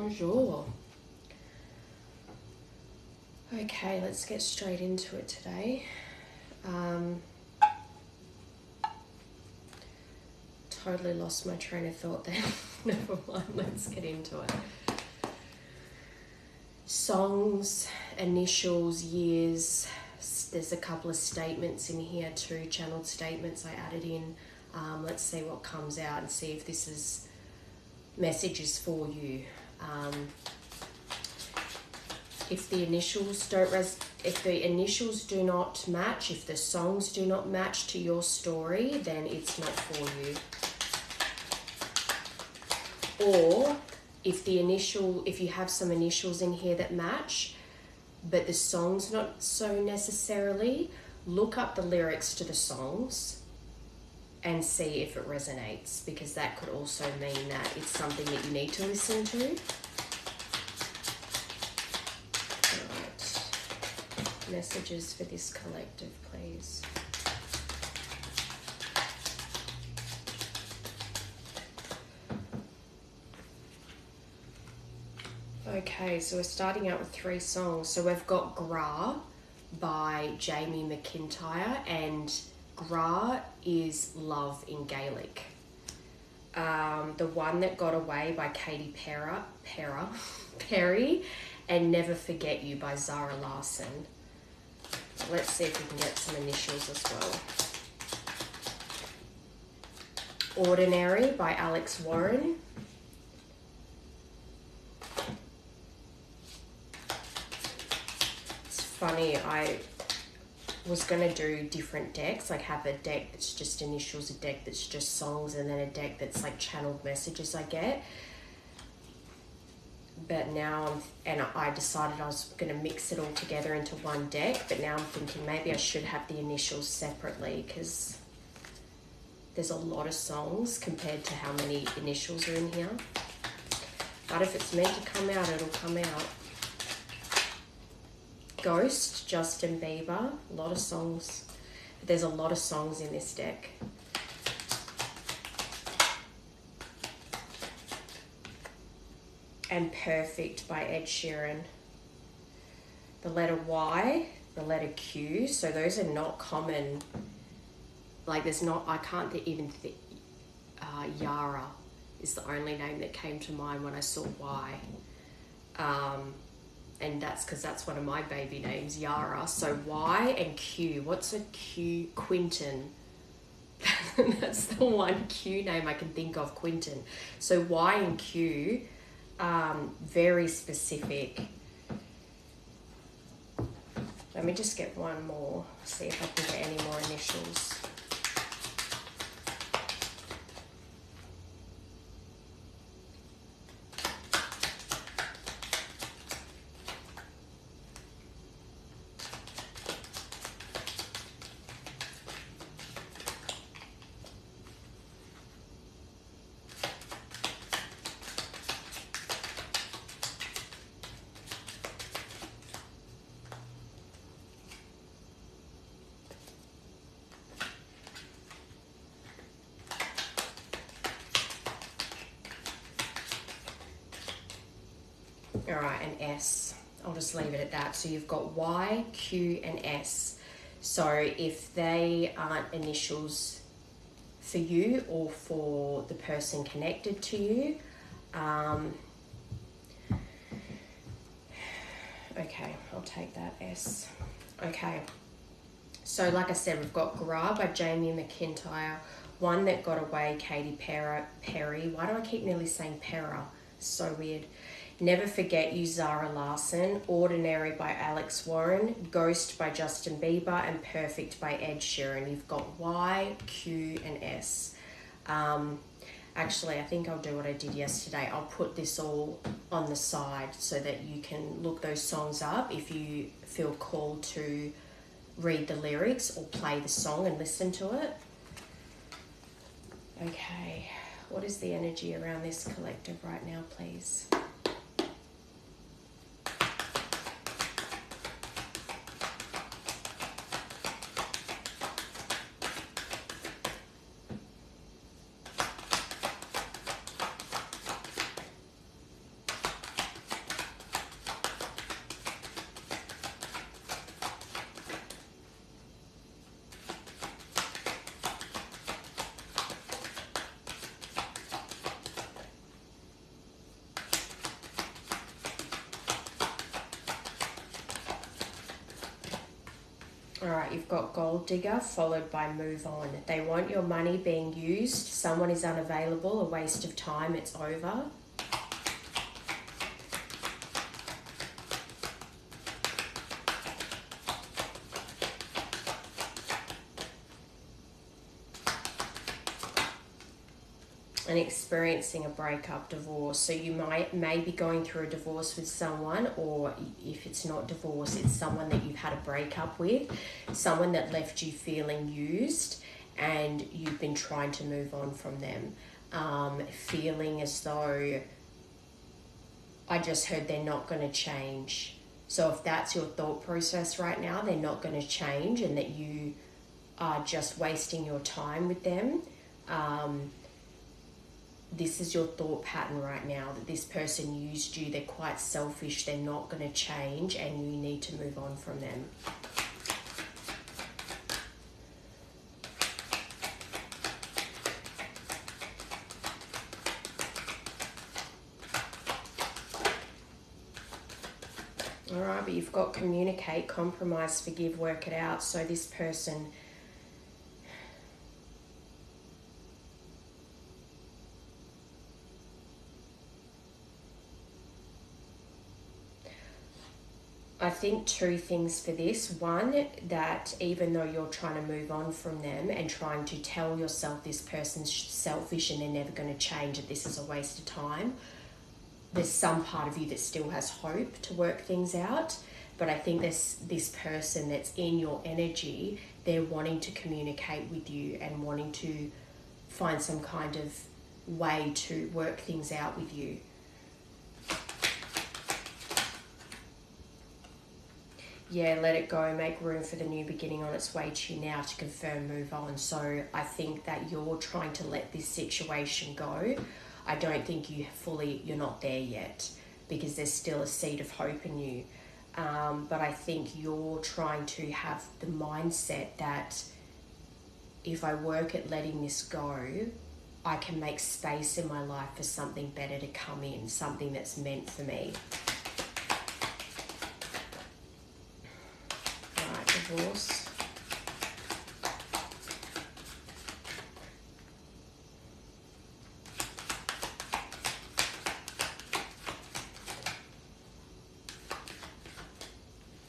Bonjour. Okay, let's get straight into it today. Totally lost my train of thought then. Never mind, let's get into it. Songs, initials, years. There's a couple of statements in here too, channeled statements I added in. Let's see what comes out and see if this is messages for you. If the initials do not match, if the songs do not match to your story, then it's not for you. Or if you have some initials in here that match, but the song's not so necessarily, look up the lyrics to the songs and see if it resonates, because that could also mean that it's something that you need to listen to. Alright, messages for this collective, please. Okay, so we're starting out with 3 songs. So we've got Gra by Jamie McIntyre, and Gra is love in Gaelic. The One That Got Away by Katy Perry, and Never Forget You by Zara Larsson. Let's see if we can get some initials as well. Ordinary by Alex Warren. Funny, I was going to do different decks, like have a deck that's just initials, a deck that's just songs, and then a deck that's like channeled messages I get. But now I decided I was going to mix it all together into one deck, but now I'm thinking maybe I should have the initials separately, because there's a lot of songs compared to how many initials are in here. But if it's meant to come out, it'll come out. Ghost, Justin Bieber, a lot of songs. There's a lot of songs in this deck. And Perfect by Ed Sheeran. The letter Y, the letter Q, so those are not common. Like I can't even think, Yara is the only name that came to mind when I saw Y. And that's because that's one of my baby names, Yara. So Y and Q. What's a Q? Quinton. That's the one Q name I can think of, Quinton. So Y and Q, very specific. Let me just get one more, see if I can get any more initials. All right, and S. I'll just leave it at that. So you've got Y, Q, and S. So if they aren't initials for you or for the person connected to you, okay, I'll take that S. Okay. So like I said, we've got Gra by Jamie McIntyre, One That Got Away, Katy Perry. Why do I keep nearly saying Pera? So weird. Never Forget You, Zara Larsson, Ordinary by Alex Warren, Ghost by Justin Bieber, and Perfect by Ed Sheeran. You've got Y, Q, and S. Actually, I think I'll do what I did yesterday. I'll put this all on the side so that you can look those songs up if you feel called to read the lyrics or play the song and listen to it. Okay, what is the energy around this collective right now, please? All right, you've got gold digger followed by move on. They want your money being used. Someone is unavailable, a waste of time, it's over. And experiencing a breakup, divorce. So you may be going through a divorce with someone, or if it's not divorce, it's someone that you've had a breakup with, someone that left you feeling used, and you've been trying to move on from them, feeling as though, I just heard they're not going to change. So if that's your thought process right now, they're not going to change, and that you are just wasting your time with them. This is your thought pattern right now, that this person used you, they're quite selfish, they're not going to change, and you need to move on from them. All right, but you've got communicate, compromise, forgive, work it out. So this person, I think two things for this. One, that even though you're trying to move on from them and trying to tell yourself this person's selfish and they're never going to change, that this is a waste of time, there's some part of you that still has hope to work things out. But I think this person that's in your energy, they're wanting to communicate with you and wanting to find some kind of way to work things out with you. Yeah, let it go, make room for the new beginning on its way to you now, to confirm, move on. So I think that you're trying to let this situation go. I don't think you're not there yet, because there's still a seed of hope in you. But I think you're trying to have the mindset that if I work at letting this go, I can make space in my life for something better to come in, something that's meant for me. Divorce.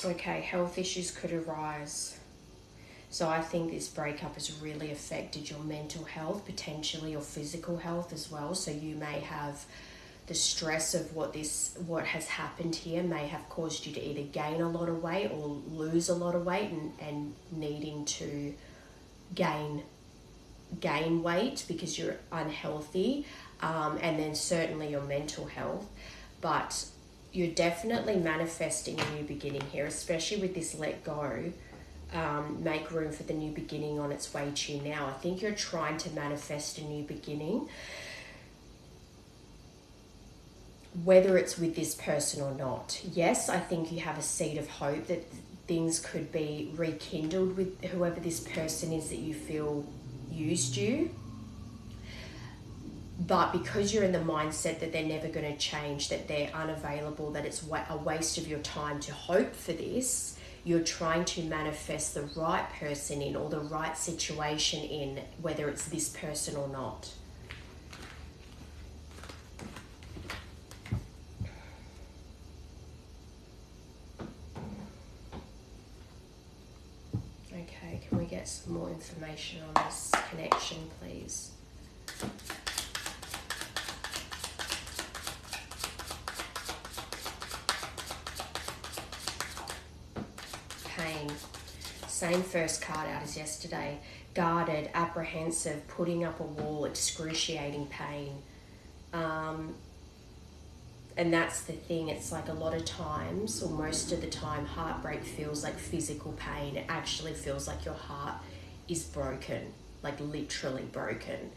Okay, health issues could arise. So I think this breakup has really affected your mental health, potentially your physical health as well. So you may have the stress of what has happened here may have caused you to either gain a lot of weight or lose a lot of weight, and needing to gain weight because you're unhealthy, and then certainly your mental health. But you're definitely manifesting a new beginning here, especially with this let go. Make room for the new beginning on its way to you now. I think you're trying to manifest a new beginning, whether it's with this person or not. Yes, I think you have a seed of hope that things could be rekindled with whoever this person is that you feel used you. But because you're in the mindset that they're never going to change, that they're unavailable, that it's a waste of your time to hope for this, you're trying to manifest the right person in, or the right situation in, whether it's this person or not. Okay, can we get some more information on this connection, please? Pain. Same first card out as yesterday. Guarded, apprehensive, putting up a wall, excruciating pain. And that's the thing, it's like a lot of times, or most of the time, heartbreak feels like physical pain. It actually feels like your heart is broken, like literally broken.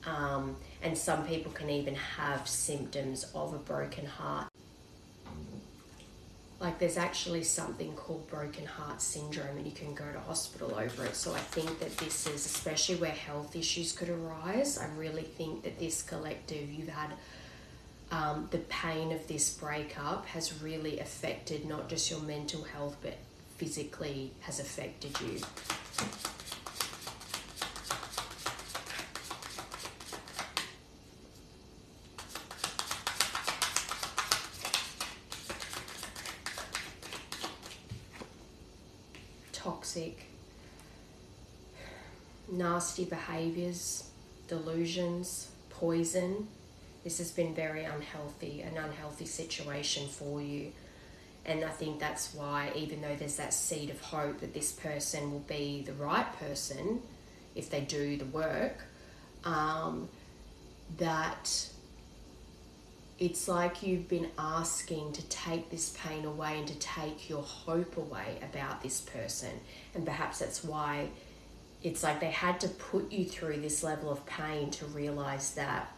And some people can even have symptoms of a broken heart. Like there's actually something called broken heart syndrome, and you can go to hospital over it. So I think that this is, especially where health issues could arise, I really think that this collective, you've had the pain of this breakup has really affected not just your mental health, but physically has affected you. Toxic, nasty behaviors, delusions, poison. This has been very unhealthy, an unhealthy situation for you. And I think that's why, even though there's that seed of hope that this person will be the right person if they do the work, that it's like you've been asking to take this pain away and to take your hope away about this person. And perhaps that's why it's like they had to put you through this level of pain to realize that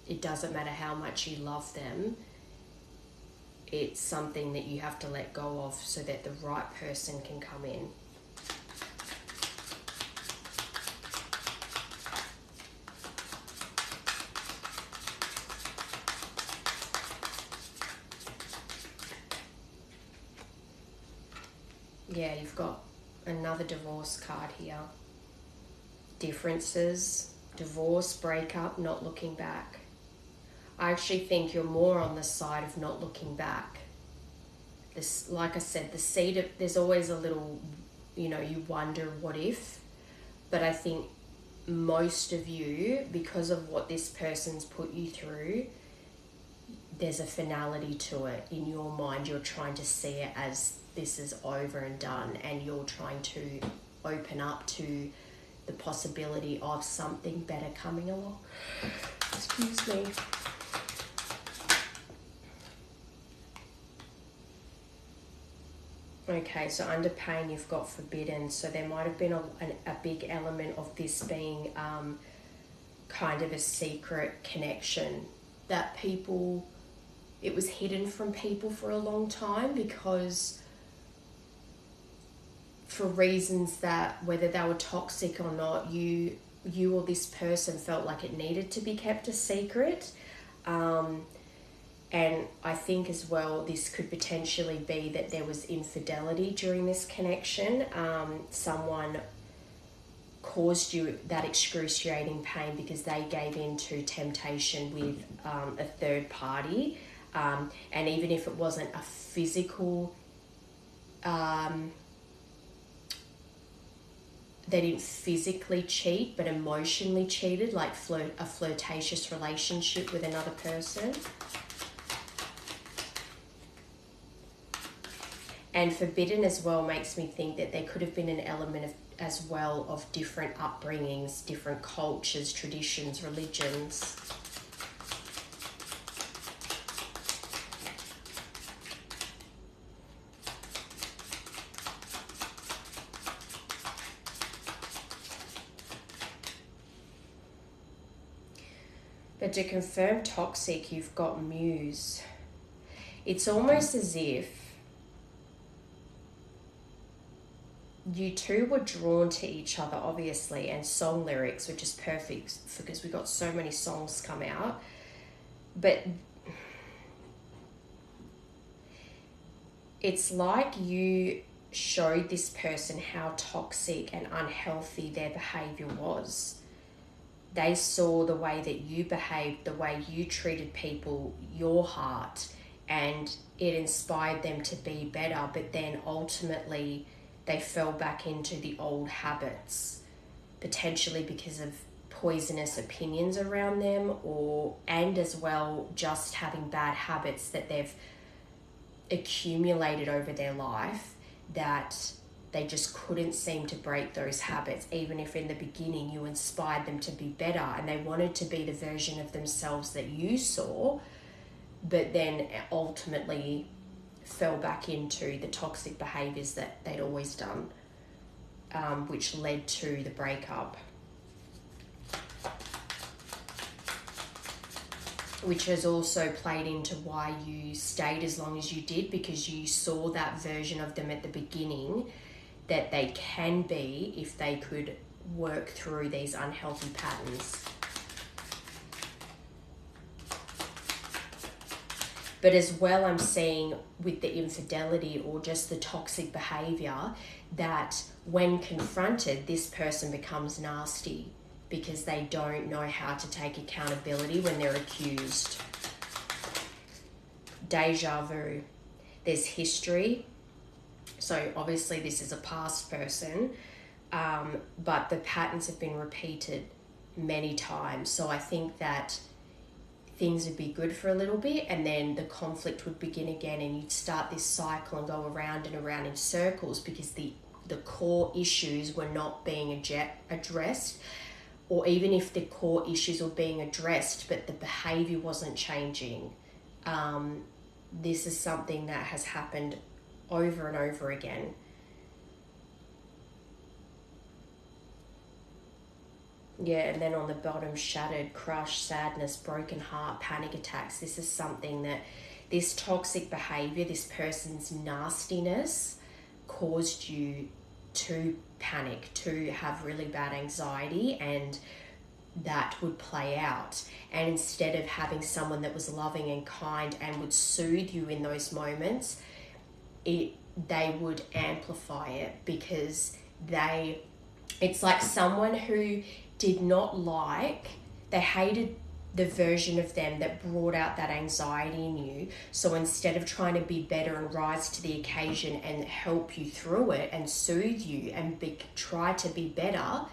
it doesn't matter how much you love them, it's something that you have to let go of so that the right person can come in. Yeah, you've got another divorce card here. Differences, divorce, breakup, not looking back. I actually think you're more on the side of not looking back. This, like I said, the seed of, there's always a little, you wonder what if, but I think most of you, because of what this person's put you through, there's a finality to it. In your mind, you're trying to see it as this is over and done, and you're trying to open up to the possibility of something better coming along. Excuse me. Okay, so under pain you've got forbidden. So there might have been a big element of this being kind of a secret connection that people, it was hidden from people for a long time because for reasons that, whether they were toxic or not, you or this person felt like it needed to be kept a secret. And I think as well, this could potentially be that there was infidelity during this connection. Someone caused you that excruciating pain because they gave in to temptation with a third party. And even if it wasn't a physical, they didn't physically cheat, but emotionally cheated, like a flirtatious relationship with another person. And forbidden as well makes me think that there could have been an element of, as well, of different upbringings, different cultures, traditions, religions. But to confirm toxic, you've got muse. It's almost as if you two were drawn to each other, obviously, and song lyrics, which is perfect because we got so many songs come out. But it's like you showed this person how toxic and unhealthy their behavior was. They saw the way that you behaved, the way you treated people, your heart, and it inspired them to be better. But then ultimately they fell back into the old habits, potentially because of poisonous opinions around them, and as well just having bad habits that they've accumulated over their life, that they just couldn't seem to break those habits, even if in the beginning you inspired them to be better and they wanted to be the version of themselves that you saw, but then ultimately fell back into the toxic behaviors that they'd always done, which led to the breakup. Which has also played into why you stayed as long as you did, because you saw that version of them at the beginning that they can be if they could work through these unhealthy patterns. But as well, I'm seeing with the infidelity or just the toxic behavior that when confronted, this person becomes nasty because they don't know how to take accountability when they're accused. Deja vu. There's history. So obviously this is a past person, but the patterns have been repeated many times. So I think that things would be good for a little bit and then the conflict would begin again and you'd start this cycle and go around and around in circles because the core issues were not being addressed, or even if the core issues were being addressed but the behavior wasn't changing. This is something that has happened over and over again. Yeah, and then on the bottom, shattered, crushed, sadness, broken heart, panic attacks. This is something that this toxic behavior, this person's nastiness caused you to panic, to have really bad anxiety, and that would play out. And instead of having someone that was loving and kind and would soothe you in those moments, they would amplify it because it's like someone who did not they hated the version of them that brought out that anxiety in you. So instead of trying to be better and rise to the occasion and help you through it and soothe you and try to be better,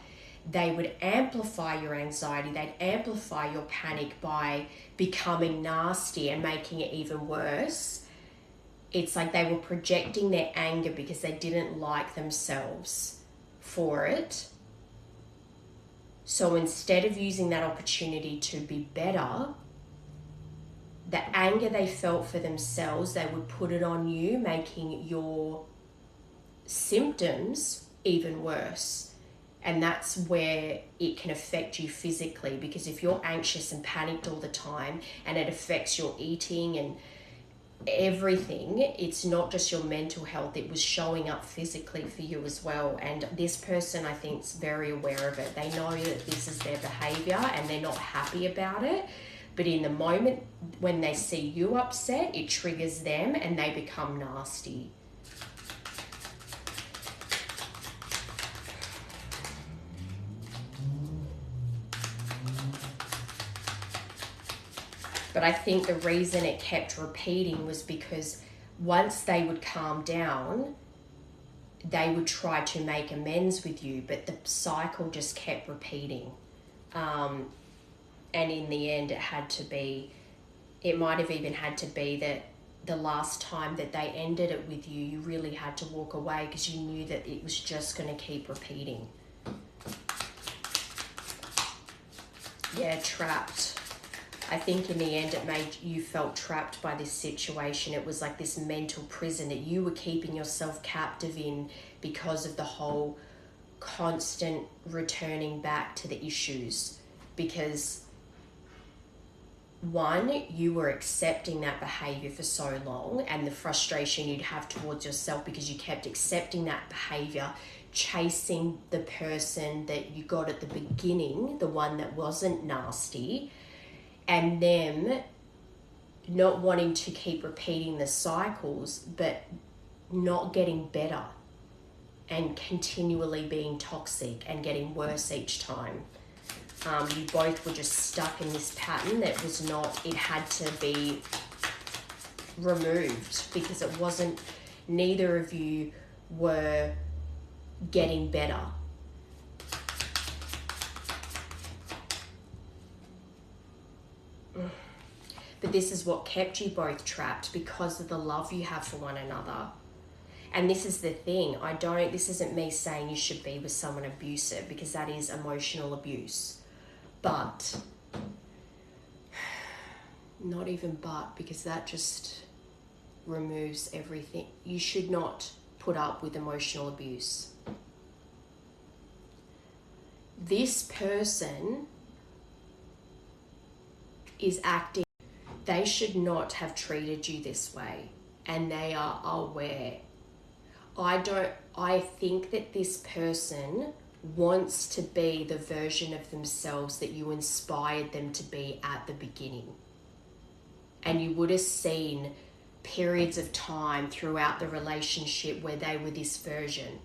they would amplify your anxiety. They'd amplify your panic by becoming nasty and making it even worse. It's like they were projecting their anger because they didn't like themselves for it. So instead of using that opportunity to be better, the anger they felt for themselves, they would put it on you, making your symptoms even worse. And that's where it can affect you physically, because if you're anxious and panicked all the time and it affects your eating and everything, it's not just your mental health, it was showing up physically for you as well. And this person, I think, is very aware of it. They know that this is their behavior and they're not happy about it, but in the moment when they see you upset, it triggers them and they become nasty. But I think the reason it kept repeating was because once they would calm down, they would try to make amends with you, but the cycle just kept repeating. And in the end, it might have even had to be that the last time that they ended it with you, you really had to walk away because you knew that it was just going to keep repeating. Yeah, trapped. I think in the end you felt trapped by this situation. It was like this mental prison that you were keeping yourself captive in because of the whole constant returning back to the issues. Because one, you were accepting that behavior for so long, and the frustration you'd have towards yourself because you kept accepting that behavior, chasing the person that you got at the beginning, the one that wasn't nasty, and them not wanting to keep repeating the cycles, but not getting better and continually being toxic and getting worse each time. You both were just stuck in this pattern that was it had to be removed because it wasn't, neither of you were getting better. But this is what kept you both trapped, because of the love you have for one another. And this is the thing, this isn't me saying you should be with someone abusive, because that is emotional abuse. But, not even but, because that just removes everything. You should not put up with emotional abuse. This person is acting, they should not have treated you this way, and they are aware. I think that this person wants to be the version of themselves that you inspired them to be at the beginning. And you would have seen periods of time throughout the relationship where they were this version.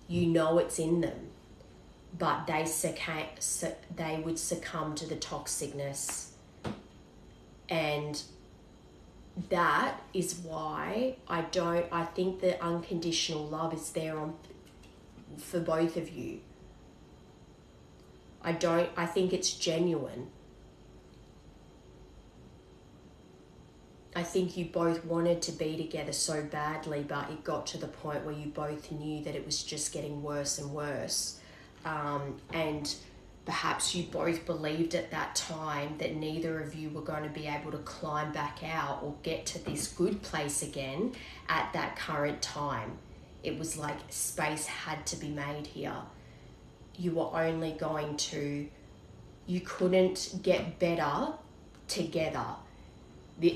You know it's in them, but they would succumb to the toxicness. And that is why I think that unconditional love is there for both of you. I think it's genuine. I think you both wanted to be together so badly, but it got to the point where you both knew that it was just getting worse and worse. And perhaps you both believed at that time that neither of you were going to be able to climb back out or get to this good place again at that current time. It was like space had to be made here. You were only going to, you couldn't get better together.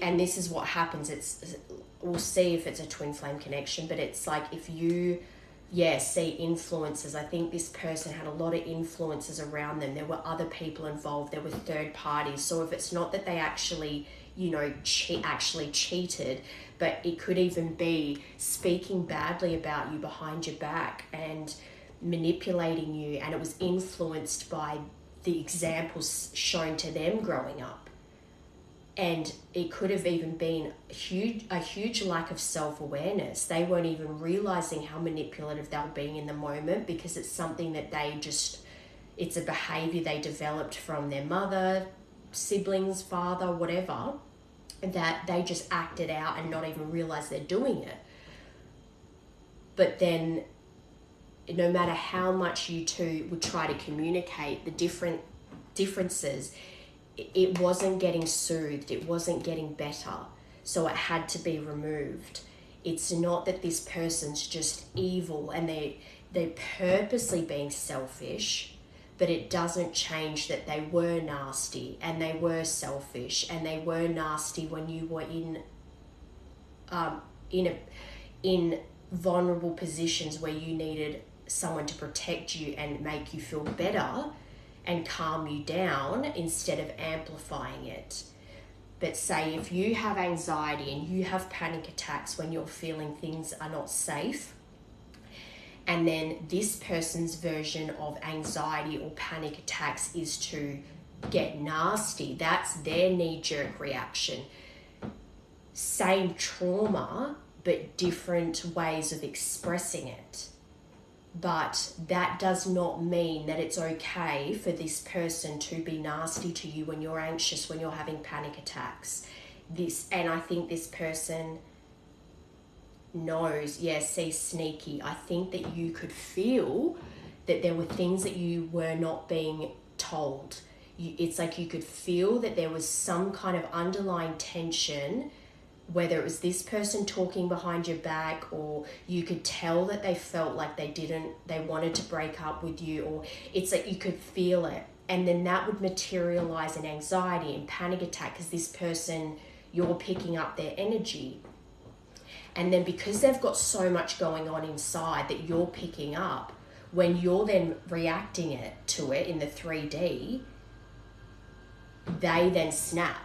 And this is what happens. We'll see if it's a twin flame connection, but it's like if you, see influences. I think this person had a lot of influences around them. There were other people involved. There were third parties. So if it's not that they actually, actually cheated, but it could even be speaking badly about you behind your back and manipulating you, and it was influenced by the examples shown to them growing up. And it could have even been a huge lack of self-awareness. They weren't even realizing how manipulative they were being in the moment, because it's something that it's a behavior they developed from their mother, siblings, father, whatever, that they just acted out and not even realize they're doing it. But then no matter how much you two would try to communicate the differences, it wasn't getting soothed, it wasn't getting better, so it had to be removed. It's not that this person's just evil and they're purposely being selfish, but it doesn't change that they were nasty and they were selfish and they were nasty when you were in vulnerable positions where you needed someone to protect you and make you feel better and calm you down instead of amplifying it. But say if you have anxiety and you have panic attacks when you're feeling things are not safe, and then this person's version of anxiety or panic attacks is to get nasty, that's their knee-jerk reaction. Same trauma, but different ways of expressing it. But that does not mean that it's okay for this person to be nasty to you when you're anxious, when you're having panic attacks. And I think this person knows, sneaky. I think that you could feel that there were things that you were not being told. It's like you could feel that there was some kind of underlying tension, whether it was this person talking behind your back, or you could tell that they felt like they wanted to break up with you, or it's like you could feel it. And then that would materialize in anxiety and panic attack, because this person, you're picking up their energy. And then because they've got so much going on inside that you're picking up, when you're then reacting to it in the 3D, they then snap.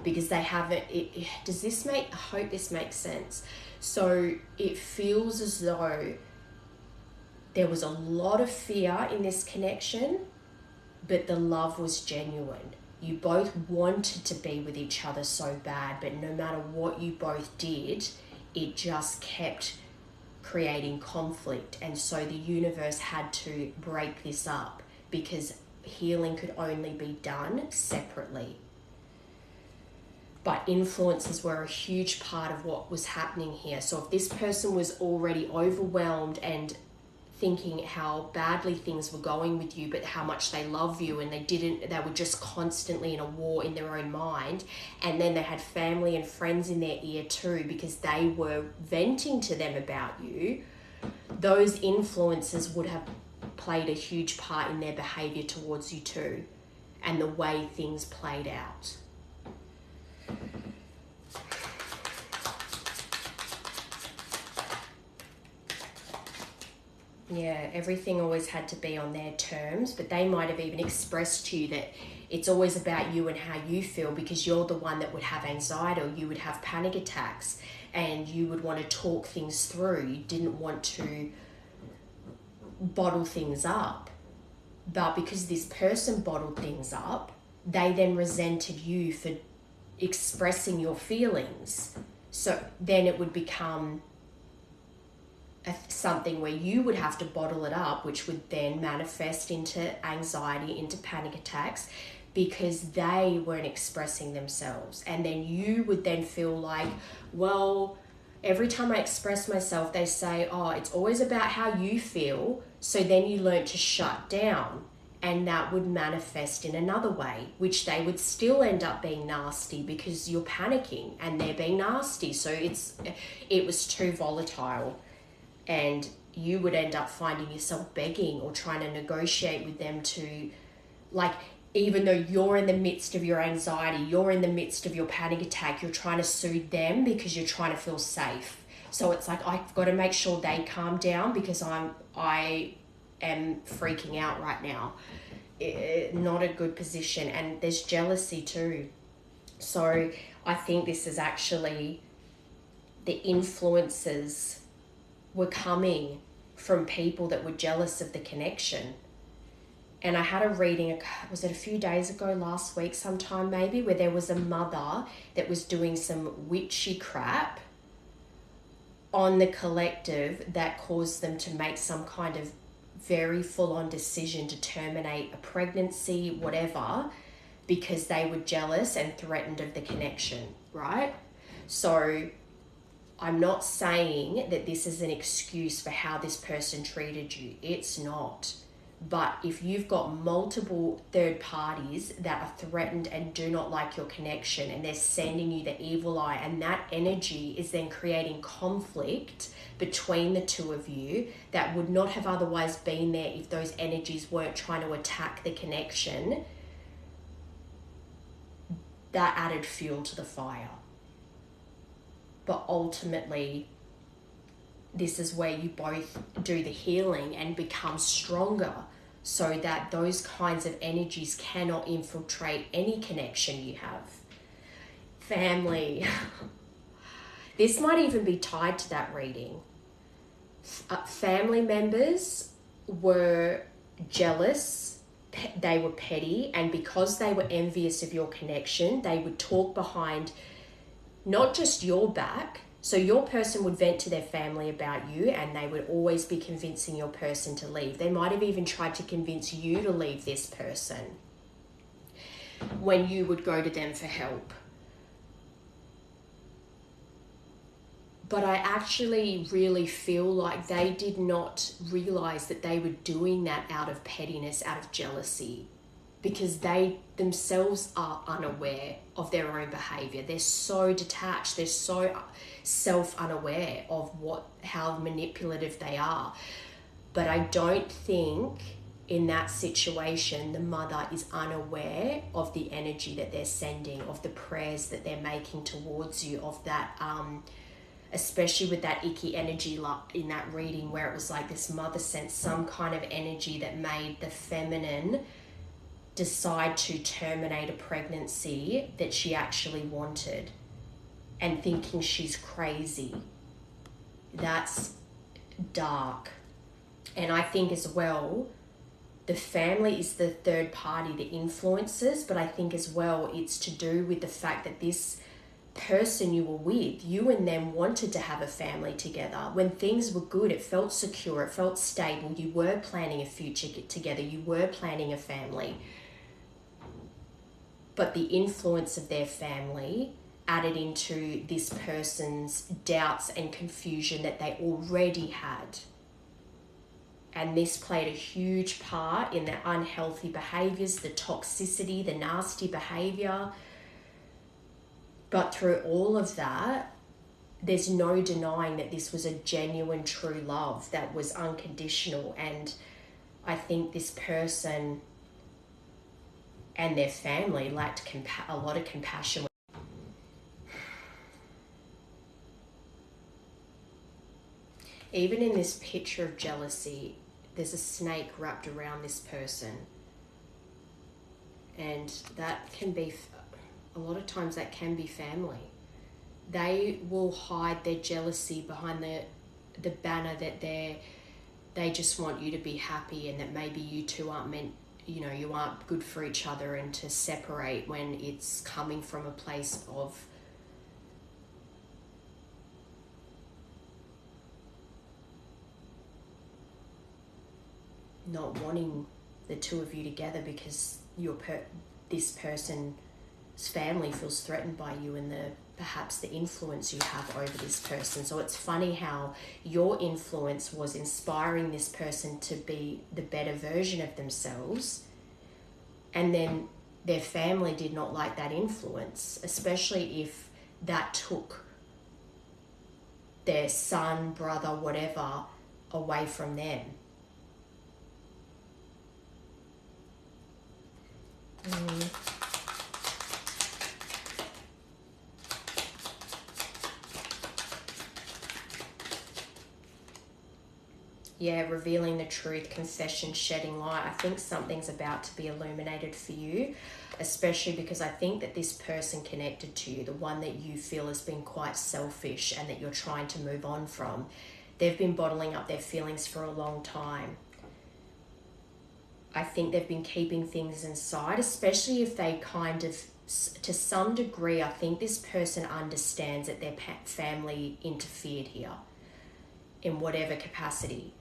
Because they haven't, I hope this makes sense. So it feels as though there was a lot of fear in this connection, but the love was genuine. You both wanted to be with each other so bad, but no matter what you both did, it just kept creating conflict. And so the universe had to break this up, because healing could only be done separately. But influences were a huge part of what was happening here. So if this person was already overwhelmed and thinking how badly things were going with you, but how much they love you, and they were just constantly in a war in their own mind, and then they had family and friends in their ear too, because they were venting to them about you, those influences would have played a huge part in their behavior towards you too, and the way things played out. Yeah, everything always had to be on their terms, but they might have even expressed to you that it's always about you and how you feel, because you're the one that would have anxiety, or you would have panic attacks, and you would want to talk things through. You didn't want to bottle things up. But because this person bottled things up, they then resented you for expressing your feelings. So then it would become something where you would have to bottle it up, which would then manifest into anxiety, into panic attacks, because they weren't expressing themselves. And then you would then feel like, well, every time I express myself, they say, oh, it's always about how you feel. So then you learn to shut down, and that would manifest in another way, which they would still end up being nasty because you're panicking and they're being nasty. So it was too volatile, and you would end up finding yourself begging or trying to negotiate with them to, like, even though you're in the midst of your anxiety, you're in the midst of your panic attack, you're trying to soothe them because you're trying to feel safe. So it's like, I've got to make sure they calm down because I am freaking out right now. Not a good position. And there's jealousy too. So I think this is actually, the influences were coming from people that were jealous of the connection. And I had a reading, was it a few days ago, last week sometime maybe, where there was a mother that was doing some witchy crap on the collective that caused them to make some kind of very full-on decision to terminate a pregnancy, whatever, because they were jealous and threatened of the connection, right? So I'm not saying that this is an excuse for how this person treated you. It's not. But if you've got multiple third parties that are threatened and do not like your connection, and they're sending you the evil eye, and that energy is then creating conflict between the two of you that would not have otherwise been there if those energies weren't trying to attack the connection, that added fuel to the fire. But ultimately, this is where you both do the healing and become stronger, so that those kinds of energies cannot infiltrate any connection you have. Family. This might even be tied to that reading. Family members were jealous, they were petty, and because they were envious of your connection, they would talk behind not just your back. So your person would vent to their family about you, and they would always be convincing your person to leave. They might have even tried to convince you to leave this person when you would go to them for help. But I actually really feel like they did not realize that they were doing that out of pettiness, out of jealousy, because they themselves are unaware of their own behavior. They're so detached, they're so self-unaware of how manipulative they are. But I don't think in that situation the mother is unaware of the energy that they're sending, of the prayers that they're making towards you, of that especially with that icky energy in that reading, where it was like this mother sent some kind of energy that made the feminine decide to terminate a pregnancy that she actually wanted, and thinking she's crazy. That's dark. And I think as well, the family is the third party that influences, but I think as well it's to do with the fact that this person you were with, you and them wanted to have a family together. When things were good, it felt secure, it felt stable, you were planning a future together, you were planning a family. But the influence of their family added into this person's doubts and confusion that they already had. And this played a huge part in their unhealthy behaviors, the toxicity, the nasty behavior. But through all of that, there's no denying that this was a genuine, true love that was unconditional. And I think this person and their family lacked a lot of compassion. Even in this picture of jealousy, there's a snake wrapped around this person. And that can be, a lot of times that can be family. They will hide their jealousy behind the banner that they just want you to be happy, and that maybe you two aren't meant, you aren't good for each other, and to separate when it's coming from a place of not wanting the two of you together because this person's family feels threatened by you and perhaps the influence you have over this person. So it's funny how your influence was inspiring this person to be the better version of themselves, and then their family did not like that influence, especially if that took their son, brother, whatever, away from them. Yeah, revealing the truth, confession, shedding light. I think something's about to be illuminated for you, especially because I think that this person connected to you, the one that you feel has been quite selfish and that you're trying to move on from, they've been bottling up their feelings for a long time. I think they've been keeping things inside, especially if they kind of, to some degree, I think this person understands that their family interfered here in whatever capacity.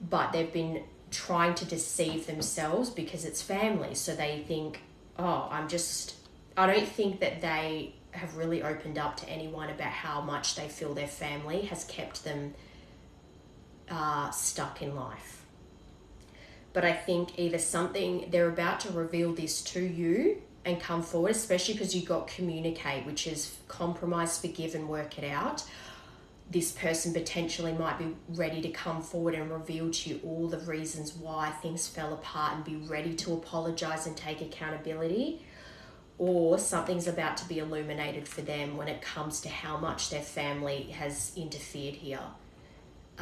But they've been trying to deceive themselves because it's family. So they think, I don't think that they have really opened up to anyone about how much they feel their family has kept them stuck in life. But I think either they're about to reveal this to you and come forward, especially because you got communicate, which is compromise, forgive, and work it out. This person potentially might be ready to come forward and reveal to you all the reasons why things fell apart and be ready to apologize and take accountability. Or something's about to be illuminated for them when it comes to how much their family has interfered here.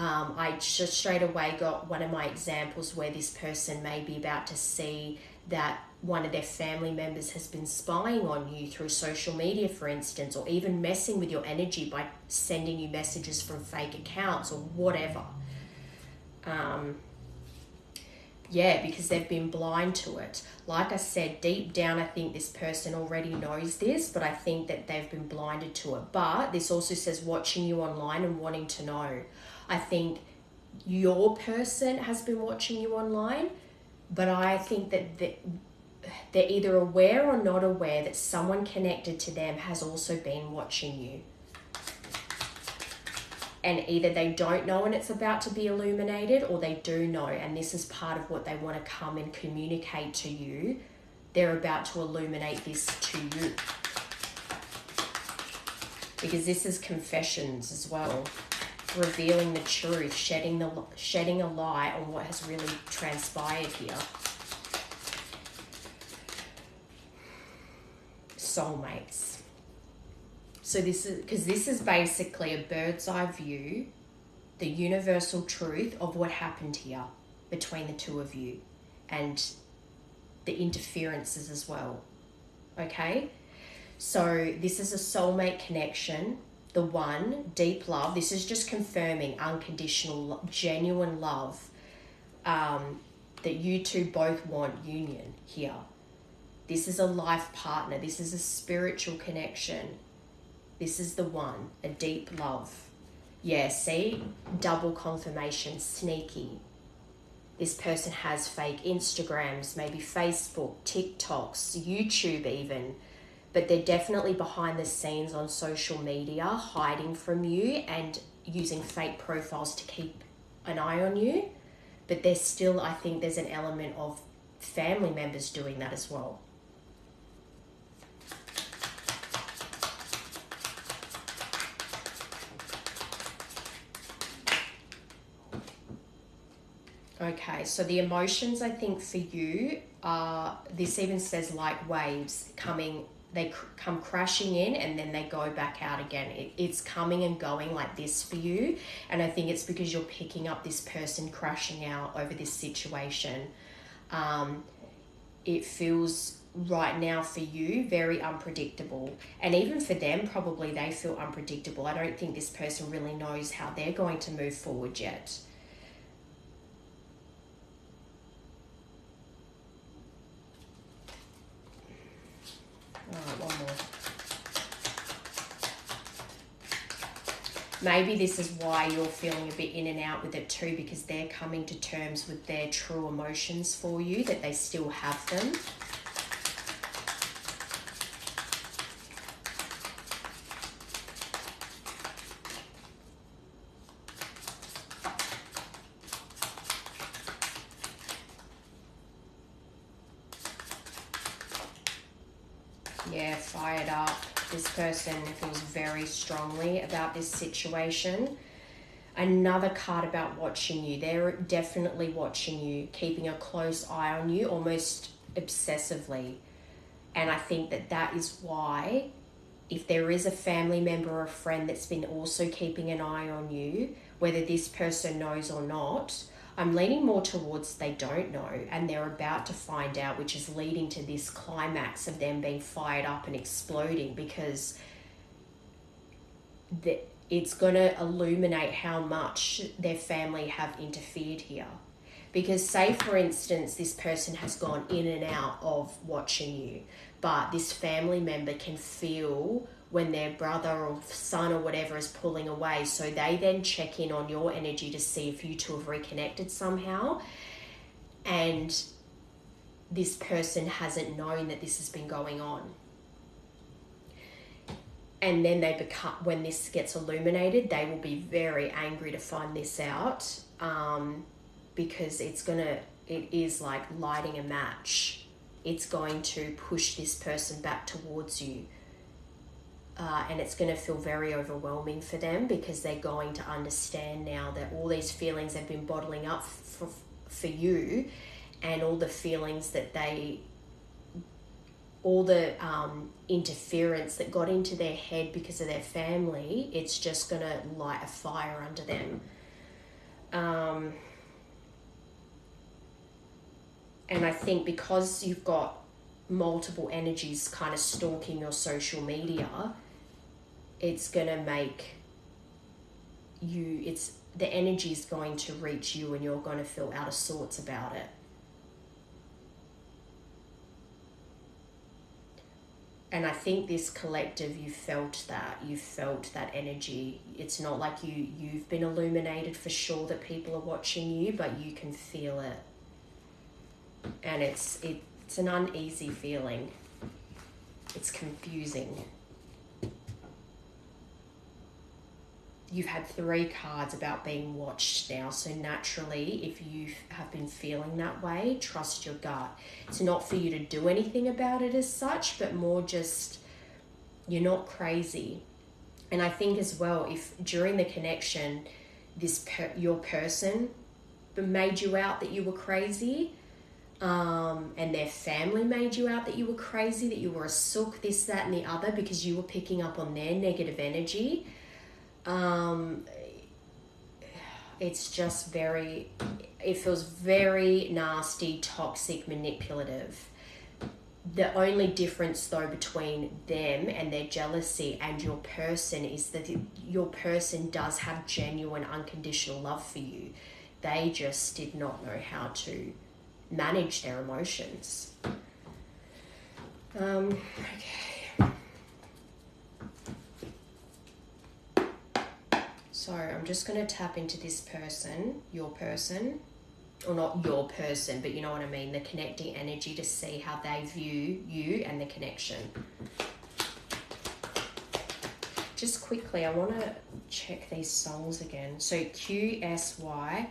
I just straight away got one of my examples where this person may be about to see that one of their family members has been spying on you through social media, for instance, or even messing with your energy by sending you messages from fake accounts or whatever. Because they've been blind to it. Like I said, deep down, I think this person already knows this, but I think that they've been blinded to it. But this also says watching you online and wanting to know. I think your person has been watching you online, but I think that they're either aware or not aware that someone connected to them has also been watching you. And either they don't know and it's about to be illuminated, or they do know and this is part of what they want to come and communicate to you. They're about to illuminate this to you. Because this is confessions as well. Revealing the truth, shedding a light on what has really transpired here. Soulmates. So this is basically a bird's eye view, the universal truth of what happened here between the two of you and the interferences as well. Okay? So this is a soulmate connection. The one, deep love. This is just confirming unconditional, genuine love, that you two both want union here. This is a life partner. This is a spiritual connection. This is the one, a deep love. Yeah, see? Double confirmation, sneaky. This person has fake Instagrams, maybe Facebook, TikToks, YouTube even. But they're definitely behind the scenes on social media, hiding from you and using fake profiles to keep an eye on you. But there's still, I think there's an element of family members doing that as well. Okay, so the emotions I think for you are, this even says like waves coming they come crashing in and then they go back out again. It's coming and going like this for you. And I think it's because you're picking up this person crashing out over this situation. It feels right now for you very unpredictable. And even for them, probably they feel unpredictable. I don't think this person really knows how they're going to move forward yet. Alright, one more. Maybe this is why you're feeling a bit in and out with it too, because they're coming to terms with their true emotions for you, that they still have them. Yeah, fired up. This person feels very strongly about this situation. Another card about watching you. They're definitely watching you, keeping a close eye on you, almost obsessively. And I think that that is why, if there is a family member or a friend that's been also keeping an eye on you, whether this person knows or not, I'm leaning more towards they don't know and they're about to find out, which is leading to this climax of them being fired up and exploding, because it's going to illuminate how much their family have interfered here. Because say, for instance, this person has gone in and out of watching you, but this family member can feel when their brother or son or whatever is pulling away. So they then check in on your energy to see if you two have reconnected somehow. And this person hasn't known that this has been going on. And then they become, when this gets illuminated, they will be very angry to find this out, because it is like lighting a match. It's going to push this person back towards you. And it's going to feel very overwhelming for them, because they're going to understand now that all these feelings they've been bottling up for you, and all the feelings that all the interference that got into their head because of their family, it's just going to light a fire under them. And I think because you've got multiple energies kind of stalking your social media, it's going to make you, the energy is going to reach you and you're going to feel out of sorts about it. And I think this collective, you felt that energy. It's not like you've been illuminated for sure that people are watching you, but you can feel it. And it's an uneasy feeling. It's confusing. You've had 3 cards about being watched now, so naturally, if you have been feeling that way, trust your gut. It's not for you to do anything about it as such, but more just, you're not crazy. And I think as well, if during the connection, your person made you out that you were crazy, and their family made you out that you were crazy, that you were a sook, this, that, and the other, because you were picking up on their negative energy, it's just it feels very nasty, toxic, manipulative. The only difference though between them and their jealousy and your person is that your person does have genuine unconditional love for you. They just did not know how to manage their emotions. Okay. So I'm just going to tap into this person, your person, or not your person, but you know what I mean, the connecting energy, to see how they view you and the connection. Just quickly, I want to check these songs again. So QSY.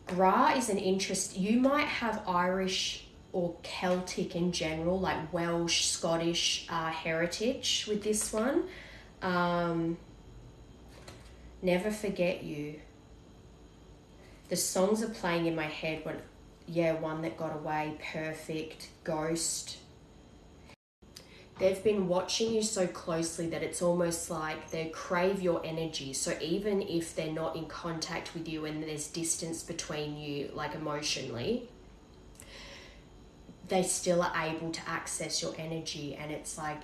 Gra is an interest. You might have Irish or Celtic in general, like Welsh, Scottish heritage with this one. Never Forget You. The songs are playing in my head when, One That Got Away, Perfect, Ghost. They've been watching you so closely that it's almost like they crave your energy. So even if they're not in contact with you and there's distance between you, like emotionally, they still are able to access your energy, and it's like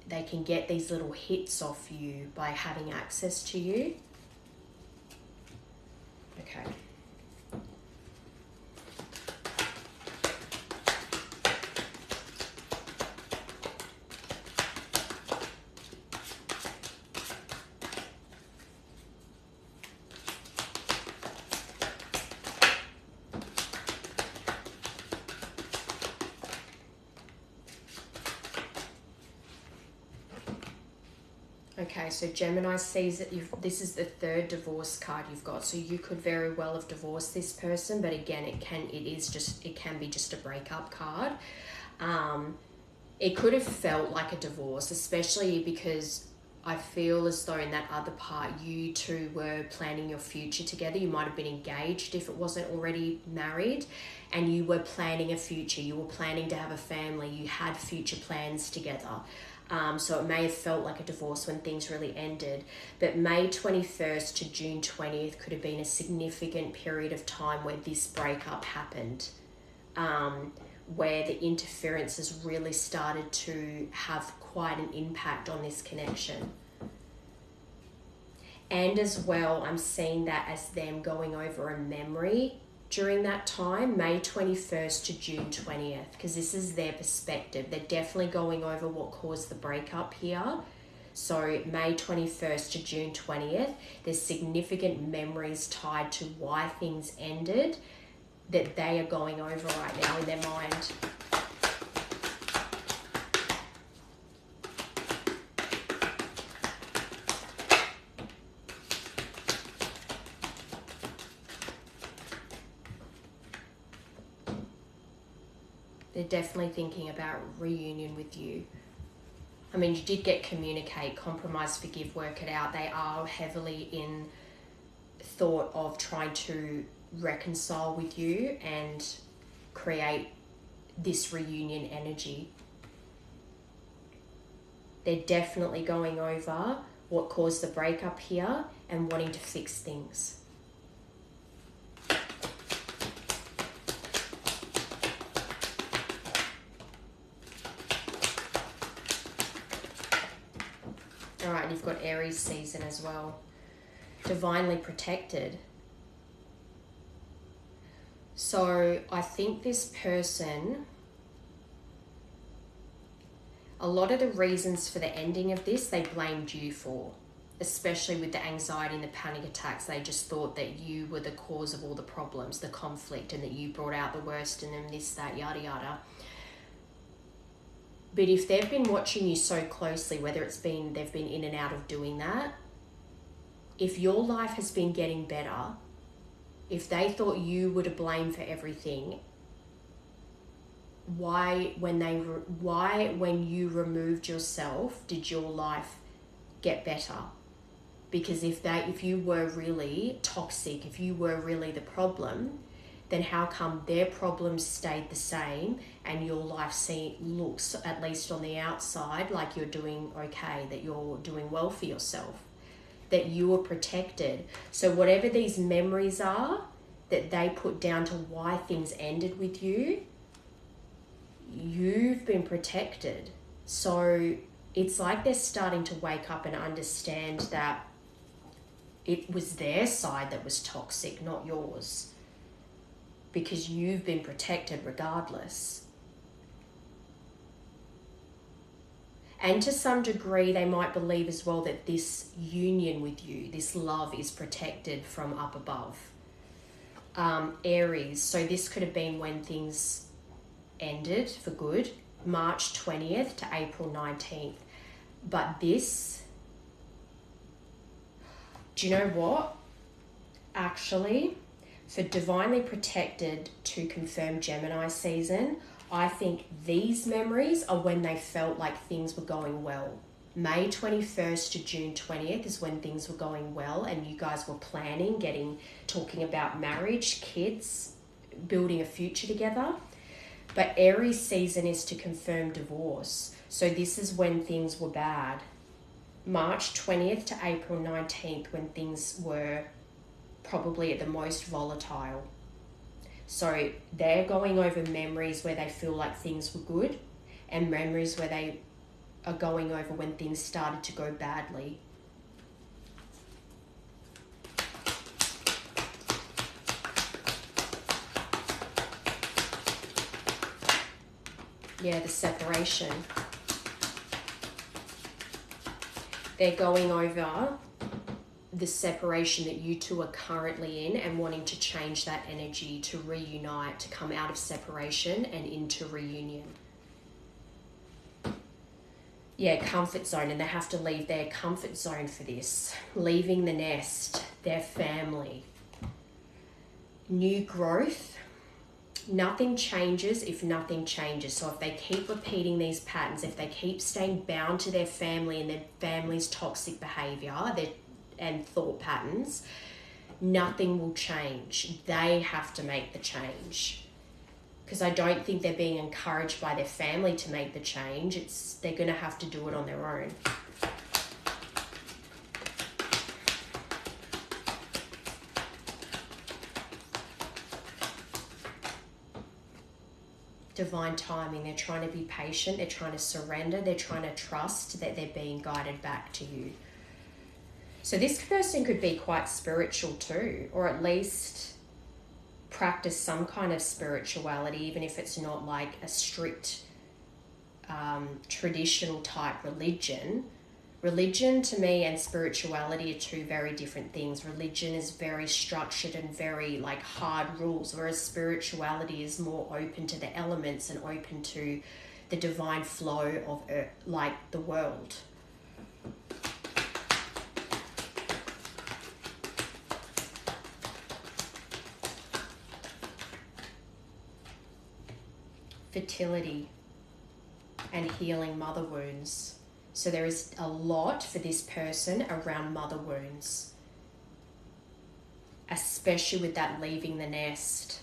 they can get these little hits off you by having access to you. Okay. Okay, so Gemini sees that this is the third divorce card you've got. So you could very well have divorced this person, but again, it can be just a breakup card. It could have felt like a divorce, especially because I feel as though in that other part, you two were planning your future together. You might have been engaged if it wasn't already married, and you were planning a future. You were planning to have a family. You had future plans together. So it may have felt like a divorce when things really ended. But May 21st to June 20th could have been a significant period of time where this breakup happened, where the interferences really started to have quite an impact on this connection. And as well, I'm seeing that as them going over a memory during that time, May 21st to June 20th, because this is their perspective. They're definitely going over what caused the breakup here. So May 21st to June 20th, there's significant memories tied to why things ended that they are going over right now in their mind. They're definitely thinking about reunion with you. I mean, you did get communicate, compromise, forgive, work it out. They are heavily in thought of trying to reconcile with you and create this reunion energy. They're definitely going over what caused the breakup here and wanting to fix things. All right, you've got Aries season as well. Divinely protected. So I think this person, a lot of the reasons for the ending of this, they blamed you for, especially with the anxiety and the panic attacks. They just thought that you were the cause of all the problems, the conflict, and that you brought out the worst in them, this, that, yada, yada. But if they've been watching you so closely, whether they've been in and out of doing that, if your life has been getting better, if they thought you were to blame for everything, why when you removed yourself did your life get better? Because if you were really toxic, if you were really the problem, then how come their problems stayed the same and your life looks, at least on the outside, like you're doing okay, that you're doing well for yourself, that you were protected? So whatever these memories are that they put down to why things ended with you, you've been protected. So it's like they're starting to wake up and understand that it was their side that was toxic, not yours, because you've been protected regardless. And to some degree, they might believe as well that this union with you, this love, is protected from up above. Aries, so this could have been when things ended for good, March 20th to April 19th. But this, do you know what? Actually, for divinely protected to confirm Gemini season, I think these memories are when they felt like things were going well. May 21st to June 20th is when things were going well and you guys were planning, talking about marriage, kids, building a future together. But Aries season is to confirm divorce. So this is when things were bad. March 20th to April 19th, when things were probably at the most volatile. So they're going over memories where they feel like things were good, and memories where they are going over when things started to go badly. Yeah, the separation. They're going over the separation that you two are currently in and wanting to change that energy, to reunite, to come out of separation and into reunion. Yeah, comfort zone, and they have to leave their comfort zone for this. Leaving the nest, their family. New growth. Nothing changes if nothing changes. So if they keep repeating these patterns, if they keep staying bound to their family and their family's toxic behavior and thought patterns, nothing will change. They have to make the change. Because I don't think they're being encouraged by their family to make the change. They're going to have to do it on their own. Divine timing. They're trying to be patient. They're trying to surrender. They're trying to trust that they're being guided back to you. So this person could be quite spiritual too, or at least practice some kind of spirituality, even if it's not like a strict traditional type religion. Religion to me and spirituality are two very different things. Religion is very structured and very like hard rules, whereas spirituality is more open to the elements and open to the divine flow of like the world. Fertility and healing mother wounds. So there is a lot for this person around mother wounds, especially with that leaving the nest.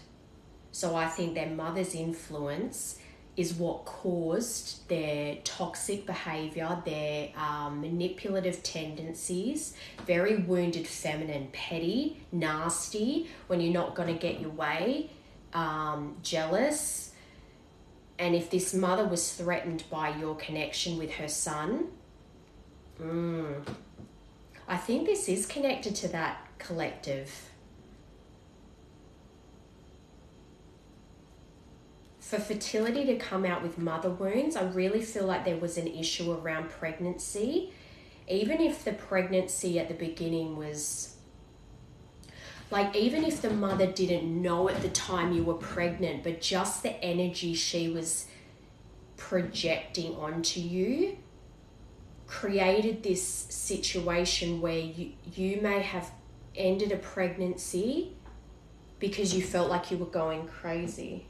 So I think their mother's influence is what caused their toxic behavior, their manipulative tendencies, very wounded feminine, petty, nasty, when you're not going to get your way, jealous. And if this mother was threatened by your connection with her son, I think this is connected to that collective. For fertility to come out with mother wounds, I really feel like there was an issue around pregnancy. Even if the pregnancy at the beginning was... like, even if the mother didn't know at the time you were pregnant, but just the energy she was projecting onto you created this situation where you may have ended a pregnancy because you felt like you were going crazy.